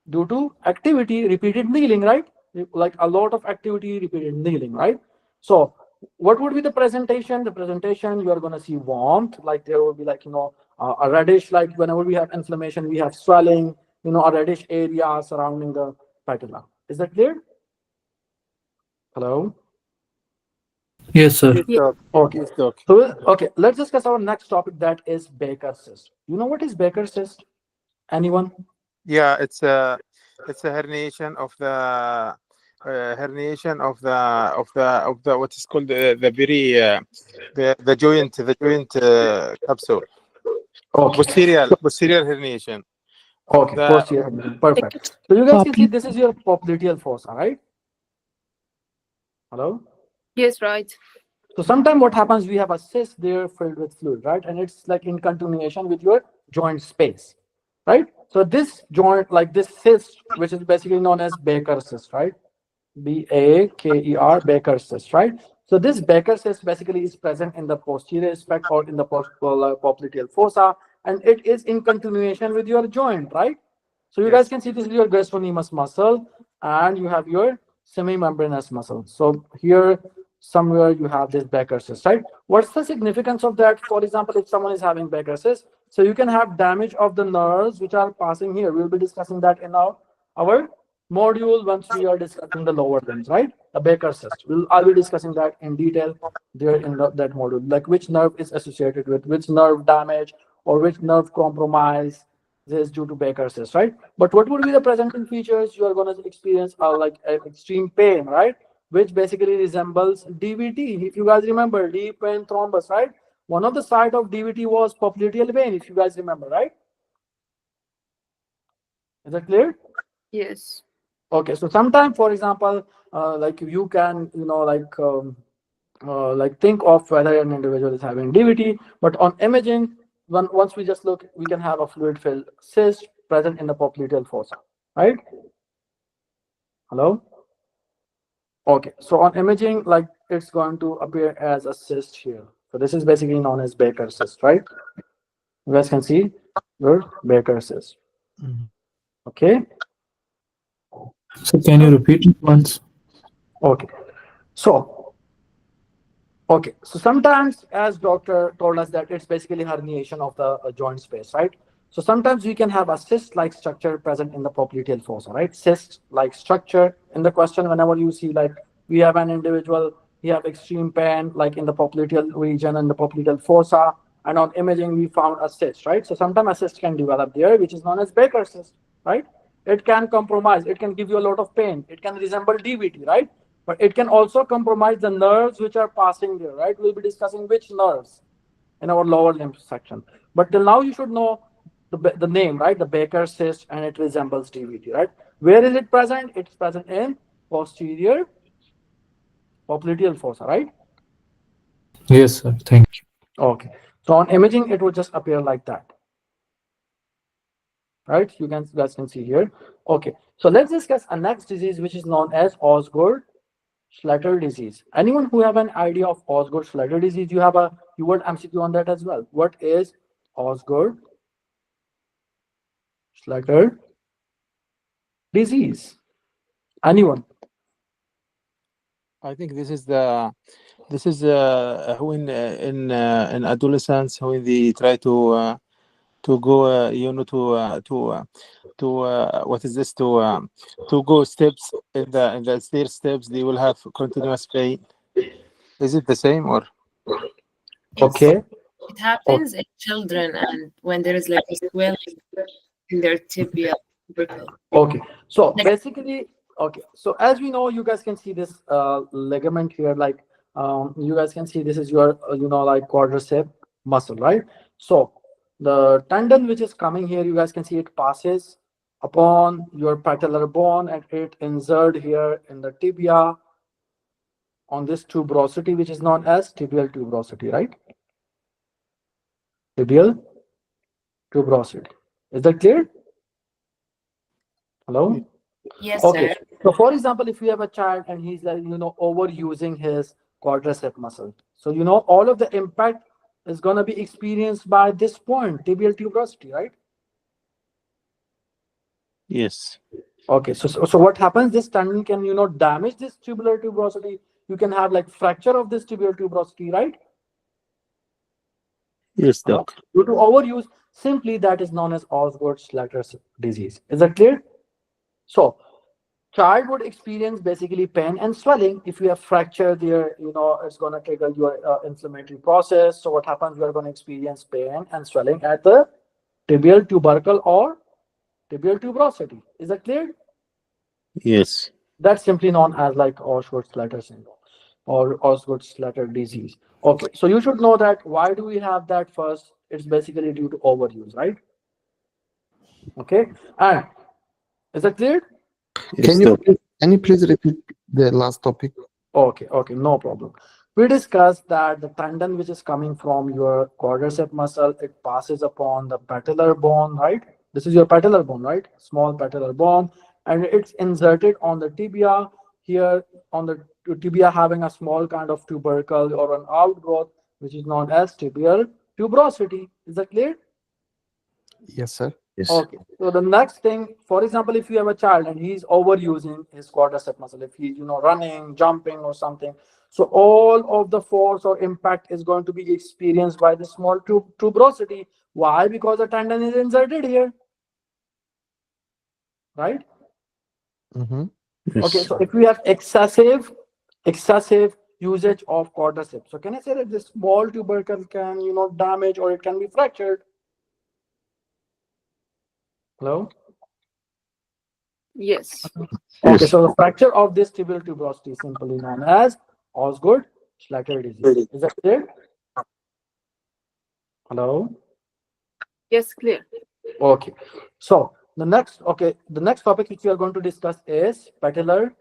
Due to activity, repeated kneeling, right? Like a lot of activity, repeated kneeling, right? So what would be the presentation? The presentation, you are going to see warmth, like there will be like, a reddish, like whenever we have inflammation, we have swelling, a reddish area surrounding the patella. Is that clear? Hello?
Yes, sir.
Yes, doc.
Okay.
Yes, doc.
So, okay, let's discuss our next topic, that is Baker's cyst. You know what is Baker's cyst? Anyone?
Yeah, it's a herniation of the what is called the very the joint capsule.
Okay.
Posterior herniation.
Okay, posterior. Perfect. So you guys can see this is your popliteal fossa, right? Hello?
Yes, right.
So sometimes what happens, we have a cyst there filled with fluid, right? And it's like in continuation with your joint space, right? So this joint, like this cyst, which is basically known as Baker's cyst, right? B-A-K-E-R, Baker's cyst, right? So this Baker cyst basically is present in the posterior aspect or in the popliteal fossa, and it is in continuation with your joint, right? So you guys can see this is your gastrocnemius muscle, and you have your semimembranous muscle. So here somewhere you have this Baker cyst, right? What's the significance of that? For example, if someone is having Baker cyst, so you can have damage of the nerves which are passing here. We'll be discussing that in our module once we are discussing the lower limbs, right? The Baker cyst. I'll be discussing that in detail there in that module, like which nerve is associated with which nerve damage or which nerve compromise is due to Baker cyst, right? But what would be the presenting features? You are going to experience like extreme pain, right? Which basically resembles DVT. If you guys remember, deep vein thrombus, right? One of the side of DVT was popliteal vein, if you guys remember, right? Is that clear?
Yes.
Okay, so sometimes, for example, like you can, like think of whether an individual is having DVT, but on imaging, once we just look, we can have a fluid-filled cyst present in the popliteal fossa, right? Hello? Okay, so on imaging, like it's going to appear as a cyst here. So this is basically known as Baker cyst, right? You guys can see your Baker cyst. Okay.
So can you repeat it once?
Okay. So sometimes, as doctor told us, that it's basically herniation of the joint space, right? So sometimes we can have a cyst-like structure present in the popliteal fossa, right? Cyst-like structure in the question, whenever you see like we have an individual, he have extreme pain, like in the popliteal region and the popliteal fossa, and on imaging we found a cyst, right? So sometimes a cyst can develop there, which is known as Baker cyst, right? It can compromise, it can give you a lot of pain, it can resemble DVT, right? But it can also compromise the nerves which are passing there, right? We'll be discussing which nerves in our lower limb section. But till now you should know the name, right? The Baker cyst, and it resembles DVT, right? Where is it present? It's present in posterior popliteal fossa, right?
Yes, sir. Thank you.
Okay. So on imaging, it would just appear like that, right? You guys can see here. Okay. So let's discuss a next disease, which is known as Osgood-Schlatter disease. Anyone who have an idea of Osgood-Schlatter disease? You have a keyword MCQ on that as well. What is Osgood-Schlatter disease? Anyone?
I think this is when in adolescence, when they try to go what is this, to go steps in the stair steps, they will have continuous pain. Is it the same, or?
Okay.
It happens in children, and when there is like a swelling in their tibia.
Okay. So basically, okay. So as we know, you guys can see this ligament here. Like you guys can see this is your like quadricep muscle, right? So the tendon which is coming here, you guys can see it passes upon your patellar bone, and it insert here in the tibia on this tuberosity, which is known as tibial tuberosity, right? Tibial tuberosity. Is that clear? Hello?
Yes,
Okay.
sir.
So for example, if you have a child and he's like, overusing his quadricep muscle. So, all of the impact is going to be experienced by this point, tibial tuberosity, right?
Yes.
Okay. So what happens? This tendon can, damage this tubular tuberosity. You can have like fracture of this tibial tuberosity, right?
Yes, doc.
Due to overuse, simply that is known as Osgood-Schlatter disease. Is that clear? So, child would experience basically pain and swelling. If you have fracture there, it's going to trigger your inflammatory process. So what happens? You are going to experience pain and swelling at the tibial tubercle or tibial tuberosity. Is that clear?
Yes.
That's simply known as like Osgood-Schlatter syndrome or Osgood-Schlatter disease. Okay, so you should know that. Why do we have that first? It's basically due to overuse, right? Okay, and is that clear?
Yes,
Can you please repeat the last topic?
Okay, no problem. We discussed that the tendon which is coming from your quadricep muscle, it passes upon the patellar bone, right? This is your patellar bone, right? Small patellar bone, and it's inserted on the tibia here on the tibia having a small kind of tubercle or an outgrowth, which is known as tibial tuberosity. Is that clear?
Yes, sir.
Okay. So the next thing, for example, if you have a child and he's overusing his quadricep muscle, if he's running, jumping, or something, so all of the force or impact is going to be experienced by the small tuberosity. Why? Because the tendon is inserted here, right?
Mm-hmm.
Okay. So if we have excessive usage of quadricep, so can I say that this small tubercle can damage or it can be fractured? Hello.
Yes.
Okay, so the fracture of this tibial tuberosity is simply known as Osgood-Schlatter disease. Is that clear? Hello?
Yes, clear.
Okay. So the next topic which we are going to discuss is patellar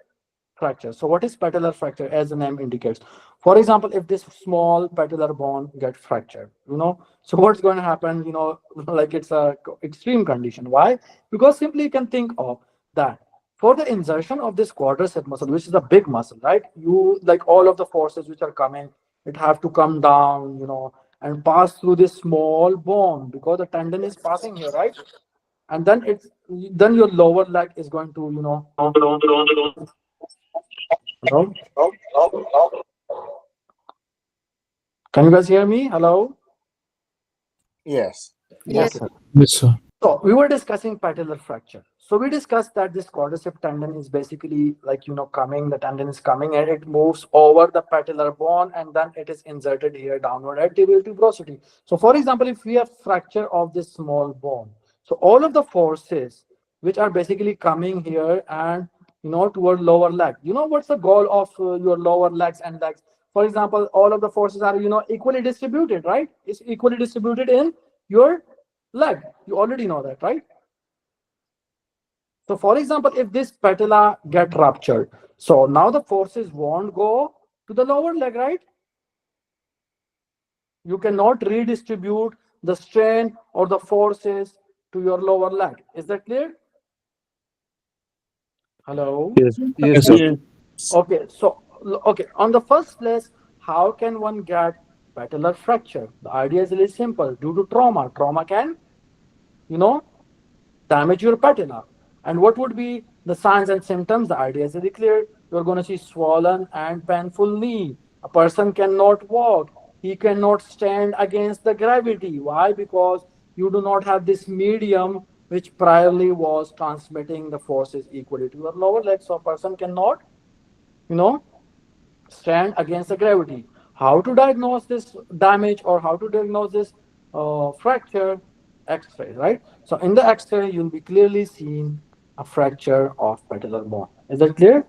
fracture. So what is patellar fracture? As the name indicates. For example, if this small patellar bone gets fractured, so what's going to happen? Like it's a extreme condition. Why? Because simply you can think of that for the insertion of this quadricep muscle, which is a big muscle, right? You like all of the forces which are coming, it have to come down, and pass through this small bone because the tendon is passing here, right? And then your lower leg is going to, Hello? Can you guys hear me? Hello?
Yes.
Yes.
Okay.
Yes, sir.
So we were discussing patellar fracture. So we discussed that this quadricep tendon is basically like, coming, the tendon is coming and it moves over the patellar bone and then it is inserted here downward at tibial tuberosity. So for example, if we have fracture of this small bone, so all of the forces which are basically coming here and, toward lower leg, what's the goal of your lower legs and legs? For example, all of the forces are, equally distributed, right? It's equally distributed in your leg. You already know that, right? So for example, if this patella get ruptured, so now the forces won't go to the lower leg, right? You cannot redistribute the strain or the forces to your lower leg. Is that clear? Hello?
Yes.
Yes,
Yes.
sir.
Okay, so on the first place, how can one get patellar fracture? The idea is really simple. Due to trauma can, damage your patella. And what would be the signs and symptoms? The idea is really clear. You're going to see swollen and painful knee. A person cannot walk. He cannot stand against the gravity. Why? Because you do not have this medium which priorly was transmitting the forces equally to your lower leg. So a person cannot, stand against the gravity. How to diagnose this damage or how to diagnose this fracture? X-ray, right? So in the X-ray, you'll be clearly seeing a fracture of patellar bone. Is that clear?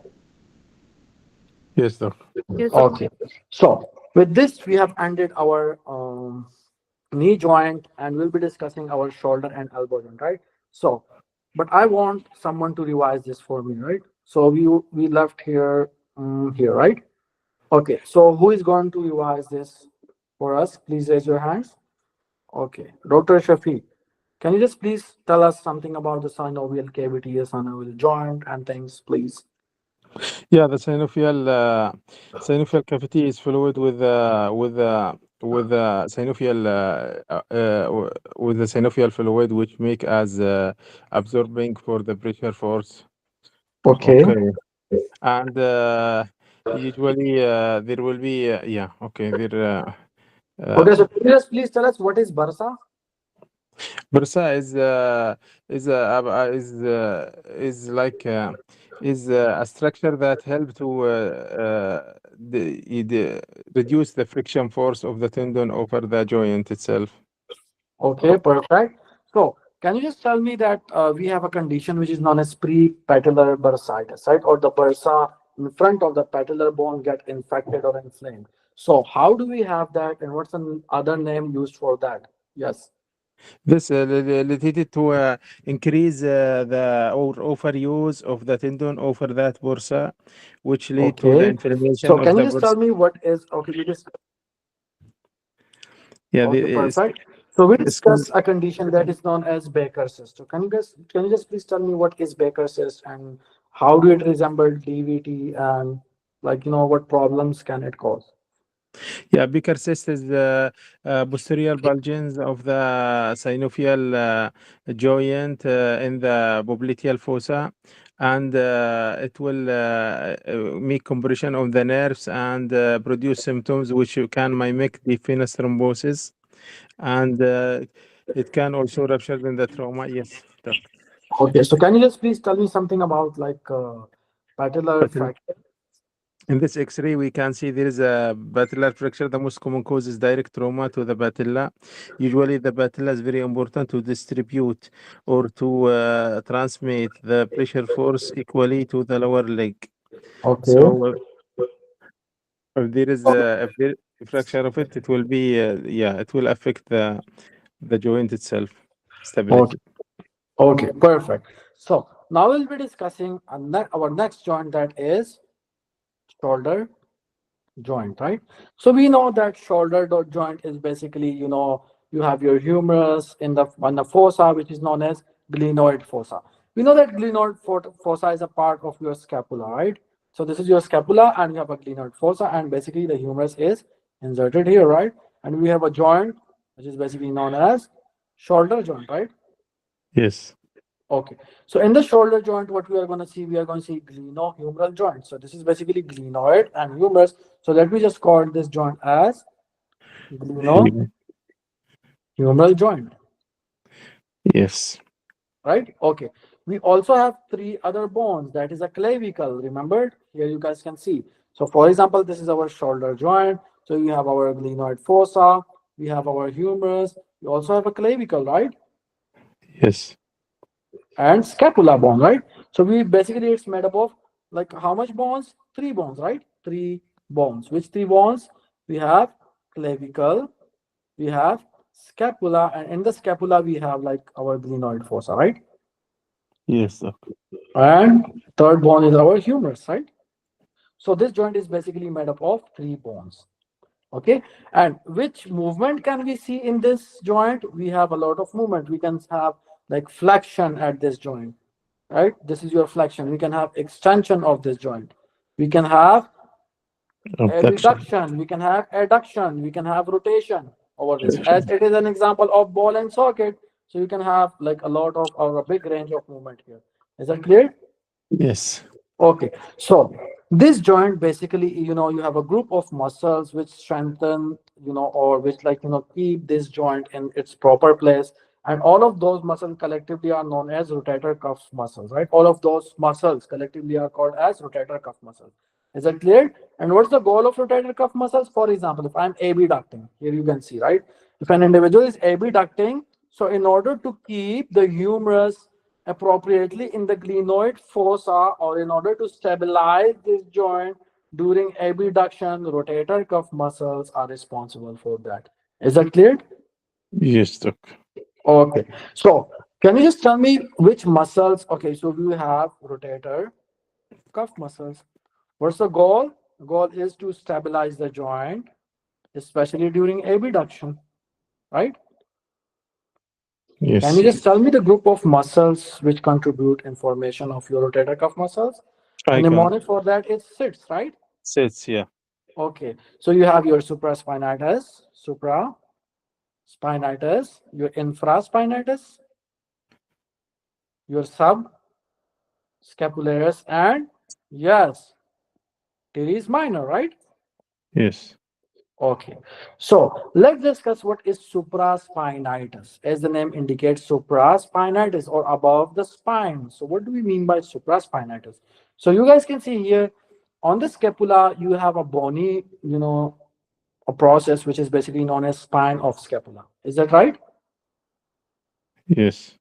Yes, doctor.
Yes.
Okay. So with this, we have ended our knee joint and we'll be discussing our shoulder and elbow joint, right? So, but I want someone to revise this for me, right? So we left here, here, right? Okay. So who is going to revise this for us? Please raise your hands. Okay. Dr. Shafi, can you just please tell us something about the synovial cavity, the synovial joint and things, please?
Yeah, the synovial cavity is fluid with the synovial fluid, which make as absorbing for the pressure force.
Okay.
Okay, and usually there will be yeah. Okay, there.
Okay. So can you just please tell us what is Bursae?
Bursa is like a structure that help to reduce the friction force of the tendon over the joint itself.
Okay, perfect. So can you just tell me that we have a condition which is known as prepatellar bursitis, right? Or the bursa in front of the patellar bone get infected or inflamed. So how do we have that, and what's the other name used for that? Yes.
This related to increase the overuse of the tendon over that bursa, which lead to the
Okay.
inflammation
So
of
can you
the
just
bursa.
tell me what is okay? We just
Yeah,
okay, perfect. So we
it's called.
discuss a condition that is known as Baker's cyst. So can you just please tell me what is Baker's cyst and how do it resemble DVT and Like, what problems can it cause?
Yeah, Becker cyst is the posterior bulgings of the synovial joint in the popliteal fossa, and it will make compression of the nerves and produce symptoms which you can mimic the venous thrombosis, and it can also rupture in the trauma. Yes, doctor.
Okay, so can you just please tell me something about like patellar
But
fracture?
in this X-ray, we can see there is a patellar fracture. The most common cause is direct trauma to the patella. Usually, the patella is very important to distribute or to transmit the pressure force equally to the lower leg.
Okay.
So, if there is a fracture of it, it will be yeah, it will affect the joint itself stability.
Okay. Okay, perfect. So now we'll be discussing our next joint, that is shoulder joint, right? So we know that shoulder joint is basically, you have your humerus in the fossa, which is known as glenoid fossa. We know that glenoid fossa is a part of your scapula, right? So this is your scapula, and you have a glenoid fossa, and basically the humerus is inserted here, right? And we have a joint which is basically known as shoulder joint, right?
Yes.
Okay, so in the shoulder joint, what we are going to see, we are going to see glenohumeral joint. So this is basically glenoid and humerus. So let me just call this joint as glenohumeral joint,
Yes.
right? Okay, we also have three other bones. That is a clavicle. Remember, here you guys can see. So for example, this is our shoulder joint. So you have our glenoid fossa, we have our humerus, we also have a clavicle, right?
Yes.
And scapula bone, right? So we basically, it's made up of like how much bones? Three bones, right? Three bones. Which three bones? We have clavicle, we have scapula, and in the scapula we have like our glenoid fossa, right?
Yes, doctor.
And third bone is our humerus, right? So this joint is basically made up of three bones. Okay, and which movement can we see in this joint? We have a lot of movement. We can have like flexion at this joint, right? This is your flexion. We can have extension of this joint. We can have
Abduction.
abduction. We can have adduction. We can have rotation over this, as it is an example of ball and socket. So you can have like a lot of, or a big range of movement here. Is that clear?
Yes.
Okay, so this joint basically, you have a group of muscles which strengthen, or which like, keep this joint in its proper place. And all of those muscles collectively are known as rotator cuff muscles, right? All of those muscles collectively are called as rotator cuff muscles. Is that clear? And what's the goal of rotator cuff muscles? For example, if I'm abducting, here you can see, right? If an individual is abducting, so in order to keep the humerus appropriately in the glenoid fossa, or in order to stabilize this joint during abduction, rotator cuff muscles are responsible for that. Is that clear?
Yes, doctor.
Okay, so can you just tell me which muscles? Okay, so we have rotator cuff muscles. What's the goal? The goal is to stabilize the joint, especially during abduction, right?
Yes.
Can you just tell me the group of muscles which contribute in formation of your rotator cuff muscles?
I
And the
can.
mnemonic for that is SITS, right?
Sits, yeah.
Okay, so you have your supraspinatus, your infraspinatus, your subscapularis, and yes, teres minor, right?
Yes.
Okay, so let's discuss what is supraspinatus. As the name indicates, supraspinatus, or above the spine. So what do we mean by supraspinatus? So you guys can see here on the scapula, you have a bony, a process which is basically known as spine of scapula. Is that right?
Yes.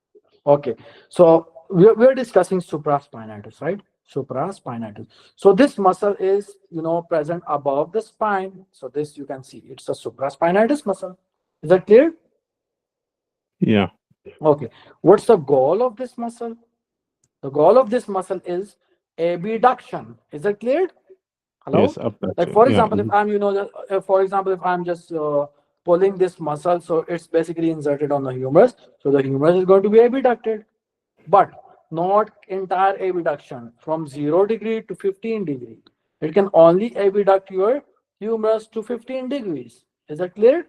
Okay, so we're discussing supraspinatus, right? Supraspinatus. So this muscle is, present above the spine. So this you can see, it's a supraspinatus muscle. Is that clear?
Yeah.
Okay, what's the goal of this muscle? The goal of this muscle is abduction. Is that clear? Hello?
Yes. Abduction.
Like for
Yeah.
example, if I'm, for example, if I'm just pulling this muscle, so it's basically inserted on the humerus. So the humerus is going to be abducted, but not entire abduction from 0 degree to 15 degree. It can only abduct your humerus to 15 degrees. Is that clear?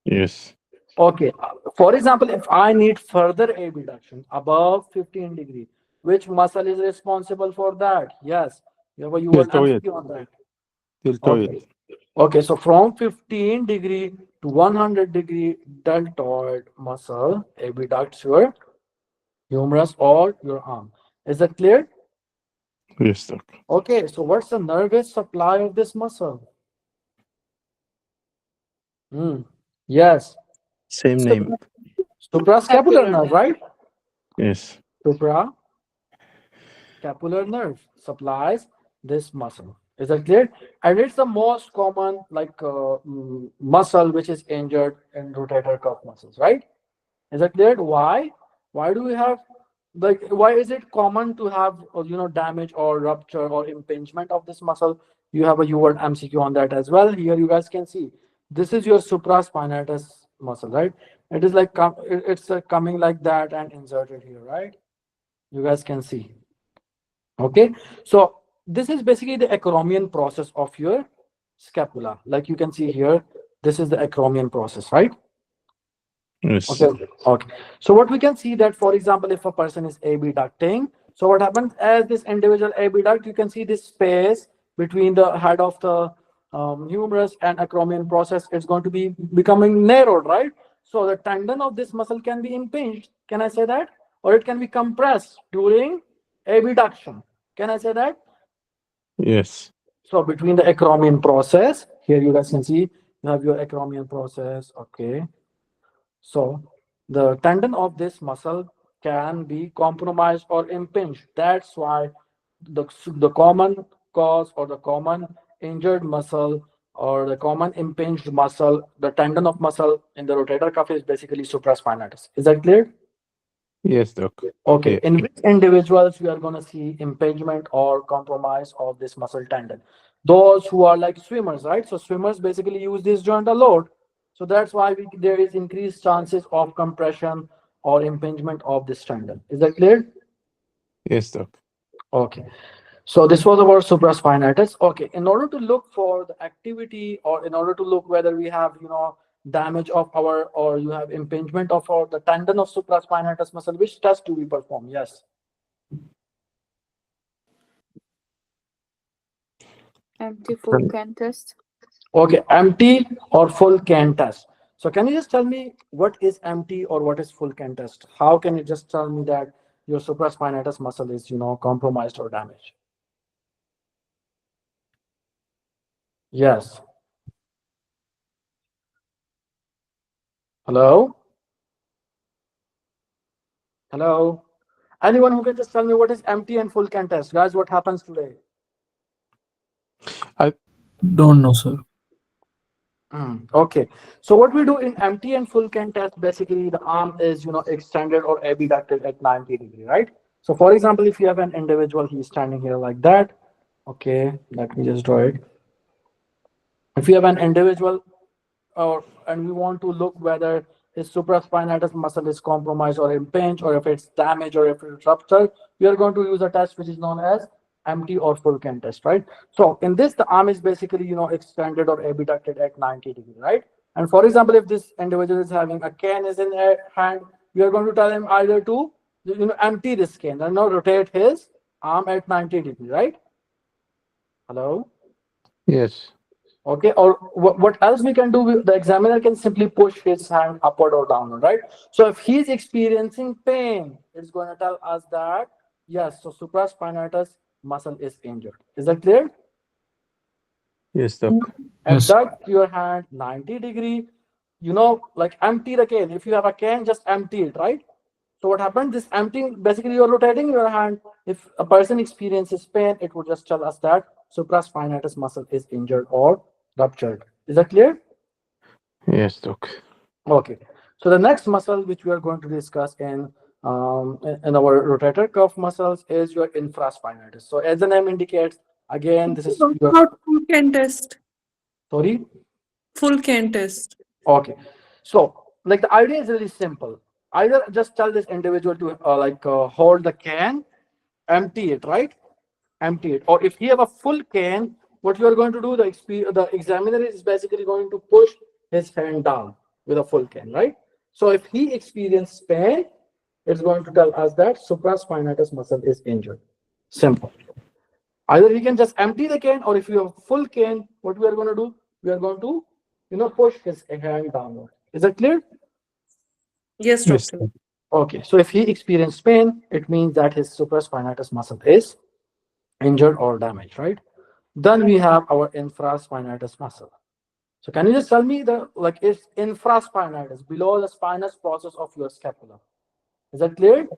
Yes.
Okay. For example, if I need further abduction above 15 degree, which muscle is responsible for that? Yes. You have a
Deltoid.
MCQ on that.
Deltoid.
Okay. Okay, so from 15 degree to 100 degree deltoid muscle abducts your humerus or your arm. Is that clear?
Yes, doc.
Okay, so what's the nervous supply of this muscle? Yes,
Same name.
suprascapular nerve, right?
Yes.
Suprascapular nerve supplies this muscle. Is that clear? And it's the most common muscle which is injured in rotator cuff muscles, right? Is that clear? Why? Why do we have why is it common to have damage or rupture or impingement of this muscle? You have a U-word MCQ on that as well. Here you guys can see this is your supraspinatus muscle, right? It is like it's coming like that and inserted here, right? You guys can see. Okay, so this is basically the acromion process of your scapula. Like you can see here, this is the acromion process, right?
Yes.
Okay. Okay. So what we can see that, for example, if a person is abducting, so what happens as this individual abduct, you can see this space between the head of the humerus and acromion process is going to be becoming narrowed, right? So the tendon of this muscle can be impinged. Can I say that? Or it can be compressed during abduction. Can I say that?
Yes.
So between the acromion process, here you guys can see you have your acromion process. Okay. So the tendon of this muscle can be compromised or impinged. That's why the common cause or the common injured muscle or the common impinged muscle, the tendon of muscle in the rotator cuff is basically supraspinatus. Is that clear?
Yes, doc.
Okay.
Yeah.
In which individuals we are going to see impingement or compromise of this muscle tendon? Those who are like swimmers, right? So swimmers basically use this joint a lot. So that's why there is increased chances of compression or impingement of this tendon. Is that clear?
Yes, doc.
Okay. So this was about supraspinatus. Okay. In order to look for the activity or in order to look whether we have, damage of our or you have impingement of the tendon of supraspinatus muscle, which test do we perform? Yes.
Empty full can test.
Okay, empty or full can test. So can you just tell me what is empty or what is full can test? How can you just tell me that your supraspinatus muscle is, compromised or damaged? Yes. Hello? Hello? Anyone who can just tell me what is empty and full can test? Guys, what happens today?
Don't know, sir.
Okay, so what we do in empty and full can test, basically the arm is extended or abducted at 90 degree, right? So for example, if you have an individual, he's standing here like that. Okay, let me just draw it. If you have an individual and we want to look whether his supraspinatus muscle is compromised or impinged, or if it's damaged or if it's ruptured, we are going to use a test which is known as empty or full can test, right? So in this, the arm is basically extended or abducted at 90 degree, right? And for example, if this individual is having a cane is in their hand, we are going to tell him either to empty this cane and now rotate his arm at 90 degree, right? Hello?
Yes.
Okay, or what else we can do? The examiner can simply push his hand upward or downward, right? So if he's experiencing pain, it's going to tell us that yes, so supraspinatus muscle is injured. Is that clear?
Yes, doc.
Yes.
Abduct your hand 90 degree, like empty the cane. If you have a cane, just empty it, right? So what happens? This emptying, basically you're rotating your hand. If a person experiences pain, it would just tell us that supraspinatus muscle is injured or ruptured. Is that clear?
Yes, doc.
Okay. So the next muscle which we are going to discuss in our rotator cuff muscles is your infraspinatus. So as the name indicates, again, this is
What
your,
about full can test?
sorry.
Full can test.
Okay. So like the idea is really simple. Either just tell this individual to hold the can, empty it, right? Empty it. Or if you have a full can, what you are going to do, the examiner is basically going to push his hand down with a full cane, right? So if he experiences pain, it's going to tell us that supraspinatus muscle is injured. Simple. Either he can just empty the cane, or if you have full cane, what we are going to do, we are going to, push his hand downward. Is that clear?
Yes,
Yes,
doctor.
sir.
Okay, so if he experiences pain, it means that his supraspinatus muscle is injured or damaged, right? Then we have our infraspinatus muscle. So can you just tell me it's infraspinatus, below the spinous process of your scapula. Is that clear?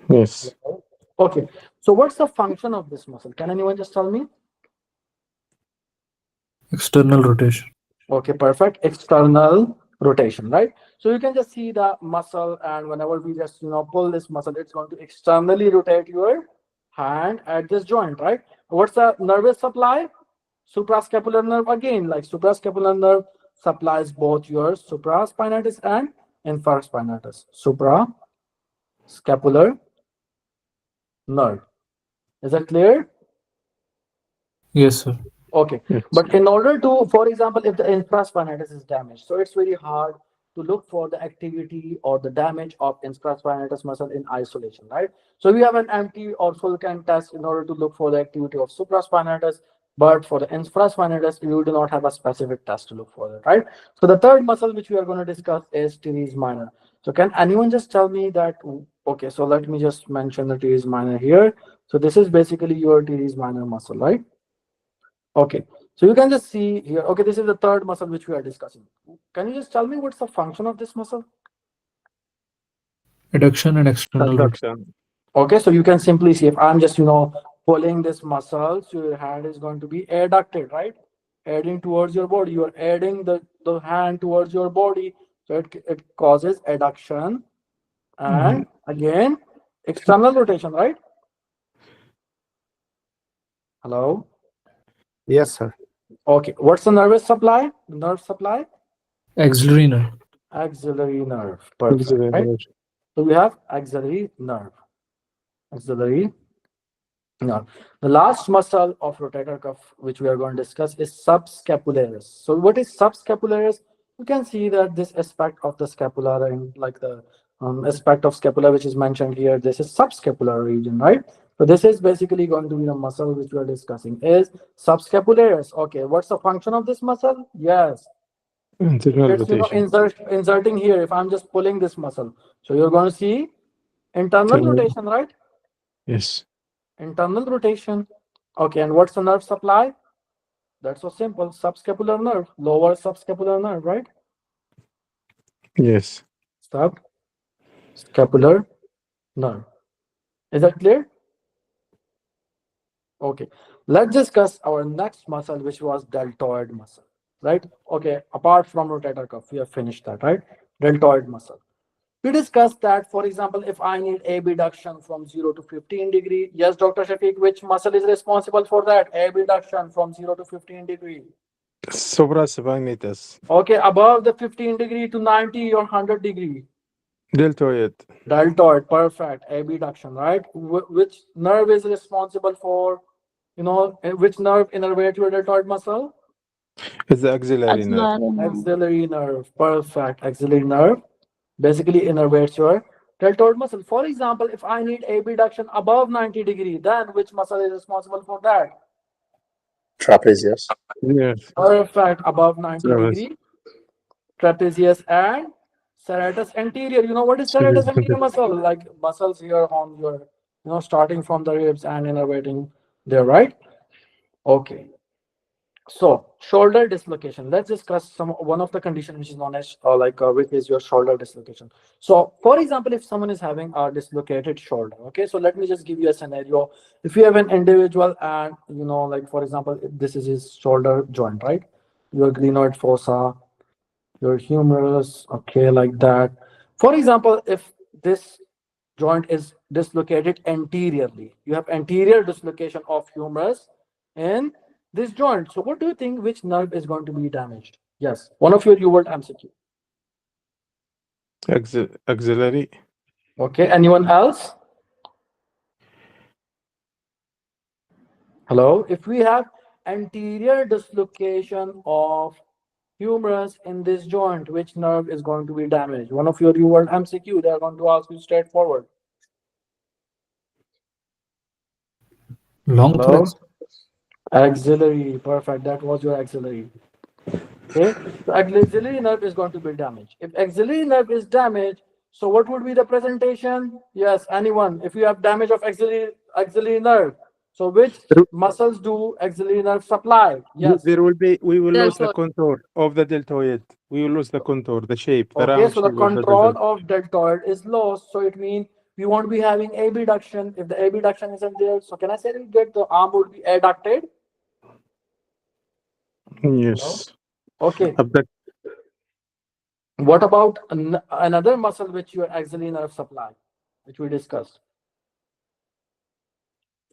Yes.
Okay, so what's the function of this muscle? Can anyone just tell me?
External rotation.
Okay, perfect. External rotation, right? So you can just see the muscle, and whenever we just pull this muscle, it's going to externally rotate your hand at this joint, right? What's the nervous supply? Suprascapular nerve again. Like suprascapular nerve supplies both your supraspinatus and infraspinatus. Suprascapular nerve. Is that clear?
Yes, sir.
Okay,
Yes.
but in order to, for example, if the infraspinatus is damaged, so it's very hard to look for the activity or the damage of infraspinatus muscle in isolation, right? So we have an empty or full can test in order to look for the activity of supraspinatus, but for the infraspinatus, you do not have a specific test to look for that, right? So the third muscle which we are going to discuss is teres minor. So can anyone just tell me that? Okay, so let me just mention the teres minor here. So this is basically your teres minor muscle, right? Okay, so you can just see here. Okay, this is the third muscle which we are discussing. Can you just tell me what's the function of this muscle?
Adduction and external rotation.
Adduction.
Okay, so you can simply see if I'm just pulling this muscle, so your hand is going to be adducted, right? Adding towards your body. You are adding the hand towards your body, so it causes adduction and again external rotation, right? Hello.
Yes, sir.
Okay, what's the nervous supply? Nerve supply?
Axillary nerve.
Axillary nerve. Perfect.
Axillary
Right?
nerve.
So we have axillary nerve. Axillary nerve. The last muscle of rotator cuff, which we are going to discuss, is subscapularis. So what is subscapularis? You can see that this aspect of the scapula, and like the aspect of scapula which is mentioned here, this is subscapular region, right? So this is basically going to be the muscle which we are discussing is subscapularis. Okay, what's the function of this muscle? Yes,
Internal
it's
rotation.
inserting here. If I'm just pulling this muscle, so you're going to see internal
Internal.
rotation, right?
Yes.
Internal rotation. Okay, and what's the nerve supply? That's so simple. Subscapular nerve, lower subscapular nerve, right?
Yes.
Subscapular nerve. Is that clear? Okay, let's discuss our next muscle, which was deltoid muscle, right? Okay, apart from rotator cuff, we have finished that, right? Deltoid muscle. We discussed that, for example, if I need abduction from 0 to 15 degree, yes, Dr. Shafiq, which muscle is responsible for that? Abduction from 0 to 15 degree.
Supraspinatus.
Okay, above the 15 degree to 90 or 100 degree.
Deltoid.
Deltoid, perfect. Abduction, right? Which nerve is responsible for, which nerve innervates your deltoid muscle?
Is the axillary nerve.
Axillary nerve, perfect. Axillary nerve basically innervates your deltoid muscle. For example, if I need abduction above 90 degree, then which muscle is responsible for that?
Trapezius.
Yes.
Perfect, above 90
Trapezius.
degree. Trapezius and serratus anterior. You know what is serratus anterior muscle? Like muscles here on your, starting from the ribs and innervating there, right? Okay. So shoulder dislocation. Let's discuss one of the condition which is known as which is your shoulder dislocation. So for example, if someone is having a dislocated shoulder, okay, so let me just give you a scenario. If you have an individual and for example, if this is his shoulder joint, right? Your glenoid fossa, your humerus, okay, like that. For example, if this joint is dislocated anteriorly, you have anterior dislocation of humerus in this joint. So what do you think, which nerve is going to be damaged? Yes, one of your U-word MCQ.
Axillary.
Okay, anyone else? Hello? If we have anterior dislocation of humerus in this joint, which nerve is going to be damaged? One of your UWorld MCQ, they are going to ask you straightforward.
Long
Hello?
thorax.
Axillary, perfect. That was your axillary. Okay, so axillary nerve is going to be damaged. If axillary nerve is damaged, so what would be the presentation? Yes, anyone. If you have damage of axillary nerve, so which muscles do axillary nerve supply? Yes.
There will be, we will lose the
Deltoid.
contour of the deltoid. We will lose the contour, the shape, the
Okay,
round
so the
shape of the
control
deltoid.
of deltoid is lost, so it means we won't be having abduction. If the abduction isn't there, so can I say that the arm would be adducted?
Yes.
Okay.
Abduct.
What about another muscle which your axillary nerve supply, which we discussed?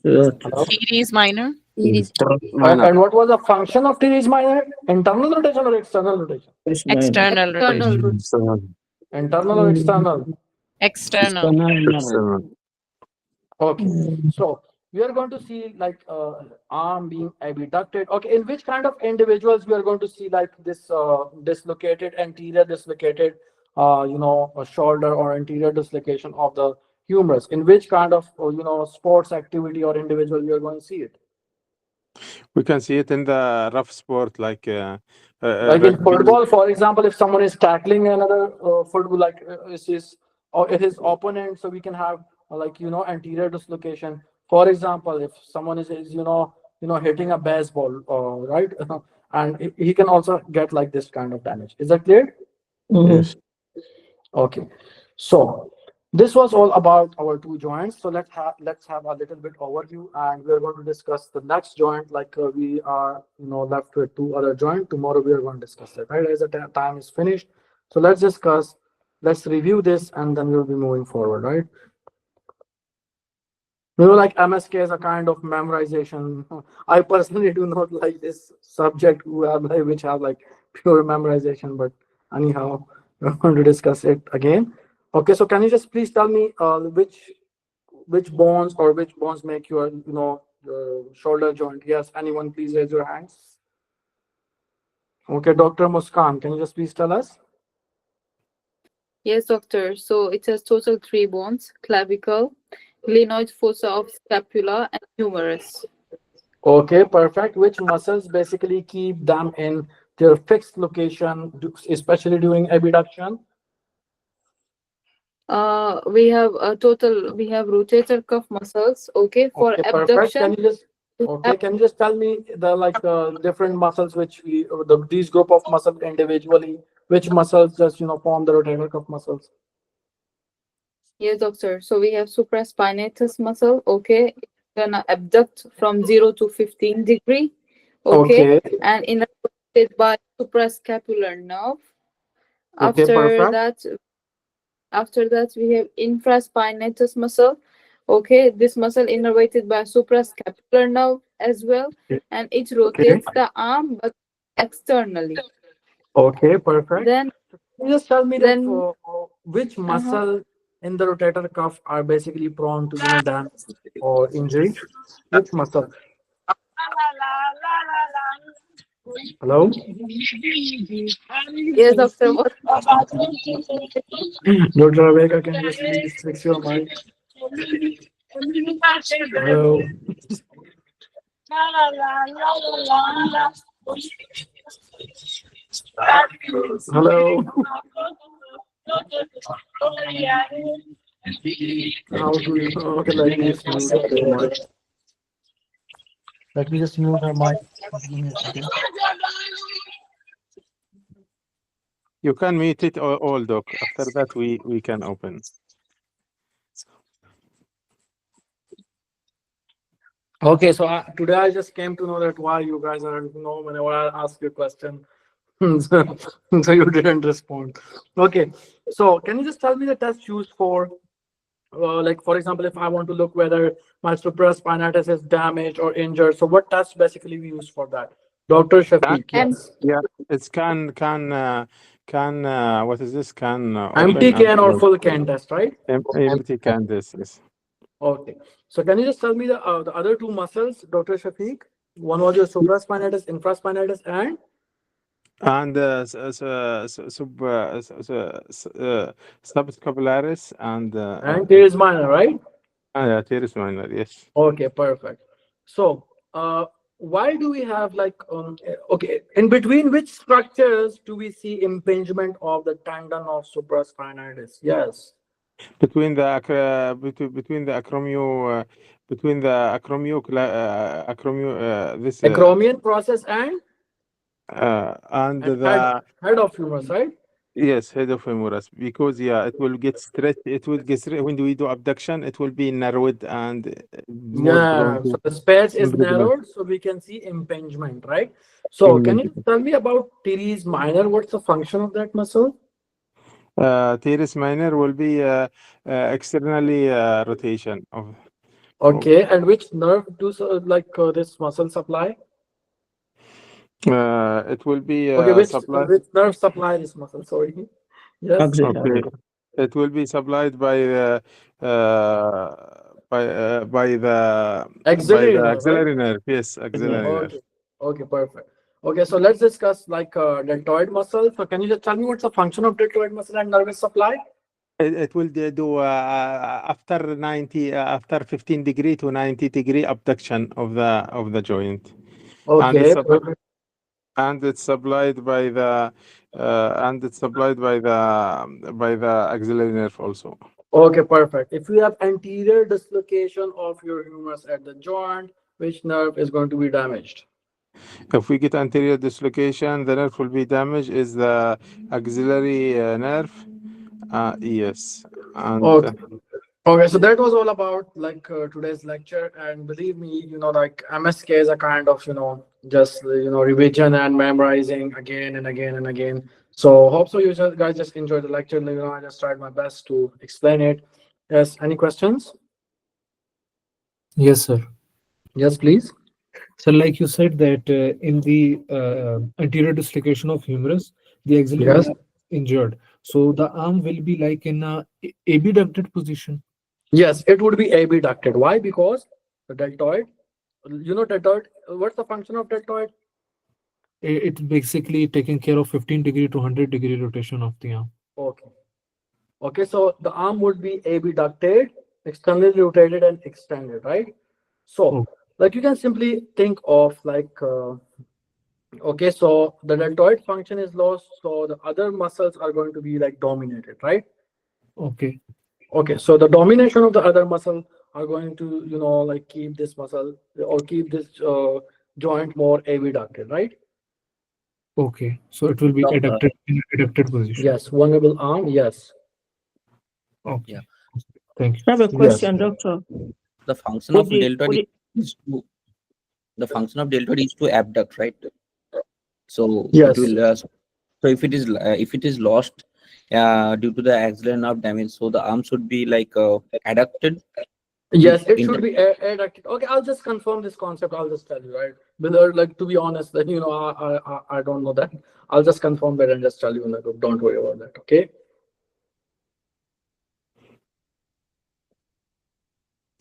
Hello?
Teres minor.
And what was the function of teres minor? Internal rotation or external rotation?
External rotation.
External.
Internal or external?
External.
Okay, so we are going to see like arm being abducted. Okay, in which kind of individuals we are going to see like this dislocated anterior dislocated, a shoulder or anterior dislocation of the humerus? In which kind of sports activity or individual we are going to see it?
We can see it in the rough sport like
Like in
rugby.
football, for example, if someone is tackling another football, like his opponent, so we can have anterior dislocation. For example, if someone is hitting a baseball, right, and he can also get like this kind of damage. Is that clear?
Yes.
Okay, so this was all about our two joints. So let's have a little bit overview, and we're going to discuss the next joint. Like we are left with two other joint. Tomorrow we are going to discuss that. Right, as the time is finished. So let's review this, and then we'll be moving forward. Right. Like MSK is a kind of memorization. I personally do not like this subject which have like pure memorization, but anyhow, we're going to discuss it again. Okay, so can you just please tell me which bones make your shoulder joint? Yes, anyone please raise your hands. Okay, Dr. Muskan, can you just please tell us?
Yes, doctor. So it has total 3 bones: clavicle, glenoid fossa of scapula, and humerus.
Okay, perfect. Which muscles basically keep them in their fixed location, especially during abduction?
We have rotator cuff muscles. Okay, for
Okay, perfect.
abduction.
Can you just tell me the different muscles which these group of muscles individually, which muscles just form the rotator cuff muscles?
Yes, doctor. So we have supraspinatus muscle. Okay, it's gonna abduct from 0 to 15 degree. Okay, and innervated by suprascapular nerve. After that, we have infraspinatus muscle. Okay, this muscle innervated by suprascapular nerve as well, and it rotates the arm but externally.
Okay, perfect.
Then
can you just tell me which muscle in the rotator cuff are basically prone to damage or injury? Which muscle? Hello?
Yes, doctor. What?
Dr. Aveka, can you just please fix your mic? Hello? Hello? How do you? Okay, let me just mute her mic. Let me just mute her mic. Give me a second.
You can mute it all, doc. After that, we can open.
Okay, so today I just came to know that why you guys are whenever I ask you a question, so you didn't respond. Okay, so can you just tell me the test used for, like for example, if I want to look whether my supraspinatus is damaged or injured, so what test basically we use for that? Dr. Shafiq, yes.
Yeah, it's can what is this? Can
empty can or full can test, right?
empty can this is.
Okay. So can you just tell me the other two muscles, Dr. Shafiq? One was your supraspinatus, infraspinatus, and
subscapularis and
teres minor, right?
yeah, teres minor. Yes.
Okay, perfect. So, why do we have like okay, in between which structures do we see impingement of the tendon of supraspinatus? Yes.
Between the between the acromio this
Acromion process and
and
head,
the
head of humerus, right?
yes, head of femoris, because yeah, it will get stretched. It will get when we do abduction, it will be narrowed and more prone
Yeah,
to
so the space is
impingement.
narrowed, so we can see impingement, right? So can you tell me about teres minor? What's the function of that muscle?
Teres minor will be externally rotation of.
Okay, and which nerve do this muscle supply?
It will be
Okay, which
supplied.
nerve supply this muscle? Sorry. Yes.
Okay. It will be supplied by the by the
Axillary nerve, right?
axillary nerve. Yes, axillary nerve.
Okay. Okay, perfect. Okay, so let's discuss like deltoid muscle. So can you just tell me what's the function of deltoid muscle and nervous supply?
It will do after 90 after 15 degree to 90 degree abduction of the joint.
Okay,
and it's supplied by the by the axillary nerve also.
Okay, perfect. If you have anterior dislocation of your humerus at the joint, which nerve is going to be damaged?
If we get anterior dislocation, the nerve will be damaged is the axillary nerve. Yes. And
okay. Okay, so that was all about like today's lecture, and believe me, like MSK is a kind of just revision and memorizing again and again and again. So hope so you guys just enjoyed the lecture. I just tried my best to explain it. Yes, any questions?
Yes, sir.
Yes, please.
So, like you said that in the anterior dislocation of humerus, the axillary
Yes.
is injured. So the arm will be like in a abducted position.
Yes, it would be abducted. Why? Because the deltoid, deltoid, what's the function of deltoid?
It's basically taking care of 15 degree to 100 degree rotation of the arm.
Okay. Okay, so the arm would be abducted, externally rotated, and extended, right? So, like you can simply think of like, okay, so the deltoid function is lost, so the other muscles are going to be like dominated, right?
Okay.
Okay, so the domination of the other muscle are going to, like keep this muscle or keep this joint more abducted, right?
Okay, so it will be adapted in adapted position.
Yes, vulnerable arm, yes.
Okay.
Yeah.
Thank you.
I have a question, doctor.
The function of deltoid is to abduct, right? So
yes.
it will. So if it is lost due to the axillary nerve damage, so the arm should be like adducted.
Yes, it should be adducted. Okay, I'll just confirm this concept. I'll just tell you, right? Whether, like, to be honest, that I don't know that. I'll just confirm that and just tell you in the group. Don't worry about that. Okay.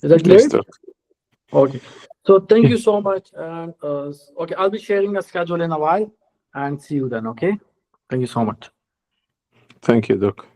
Is that clear?
Yes, sir.
Okay. So thank you so much. And okay, I'll be sharing a schedule in a while, and see you then. Okay. Thank you so much.
Thank you, Doc.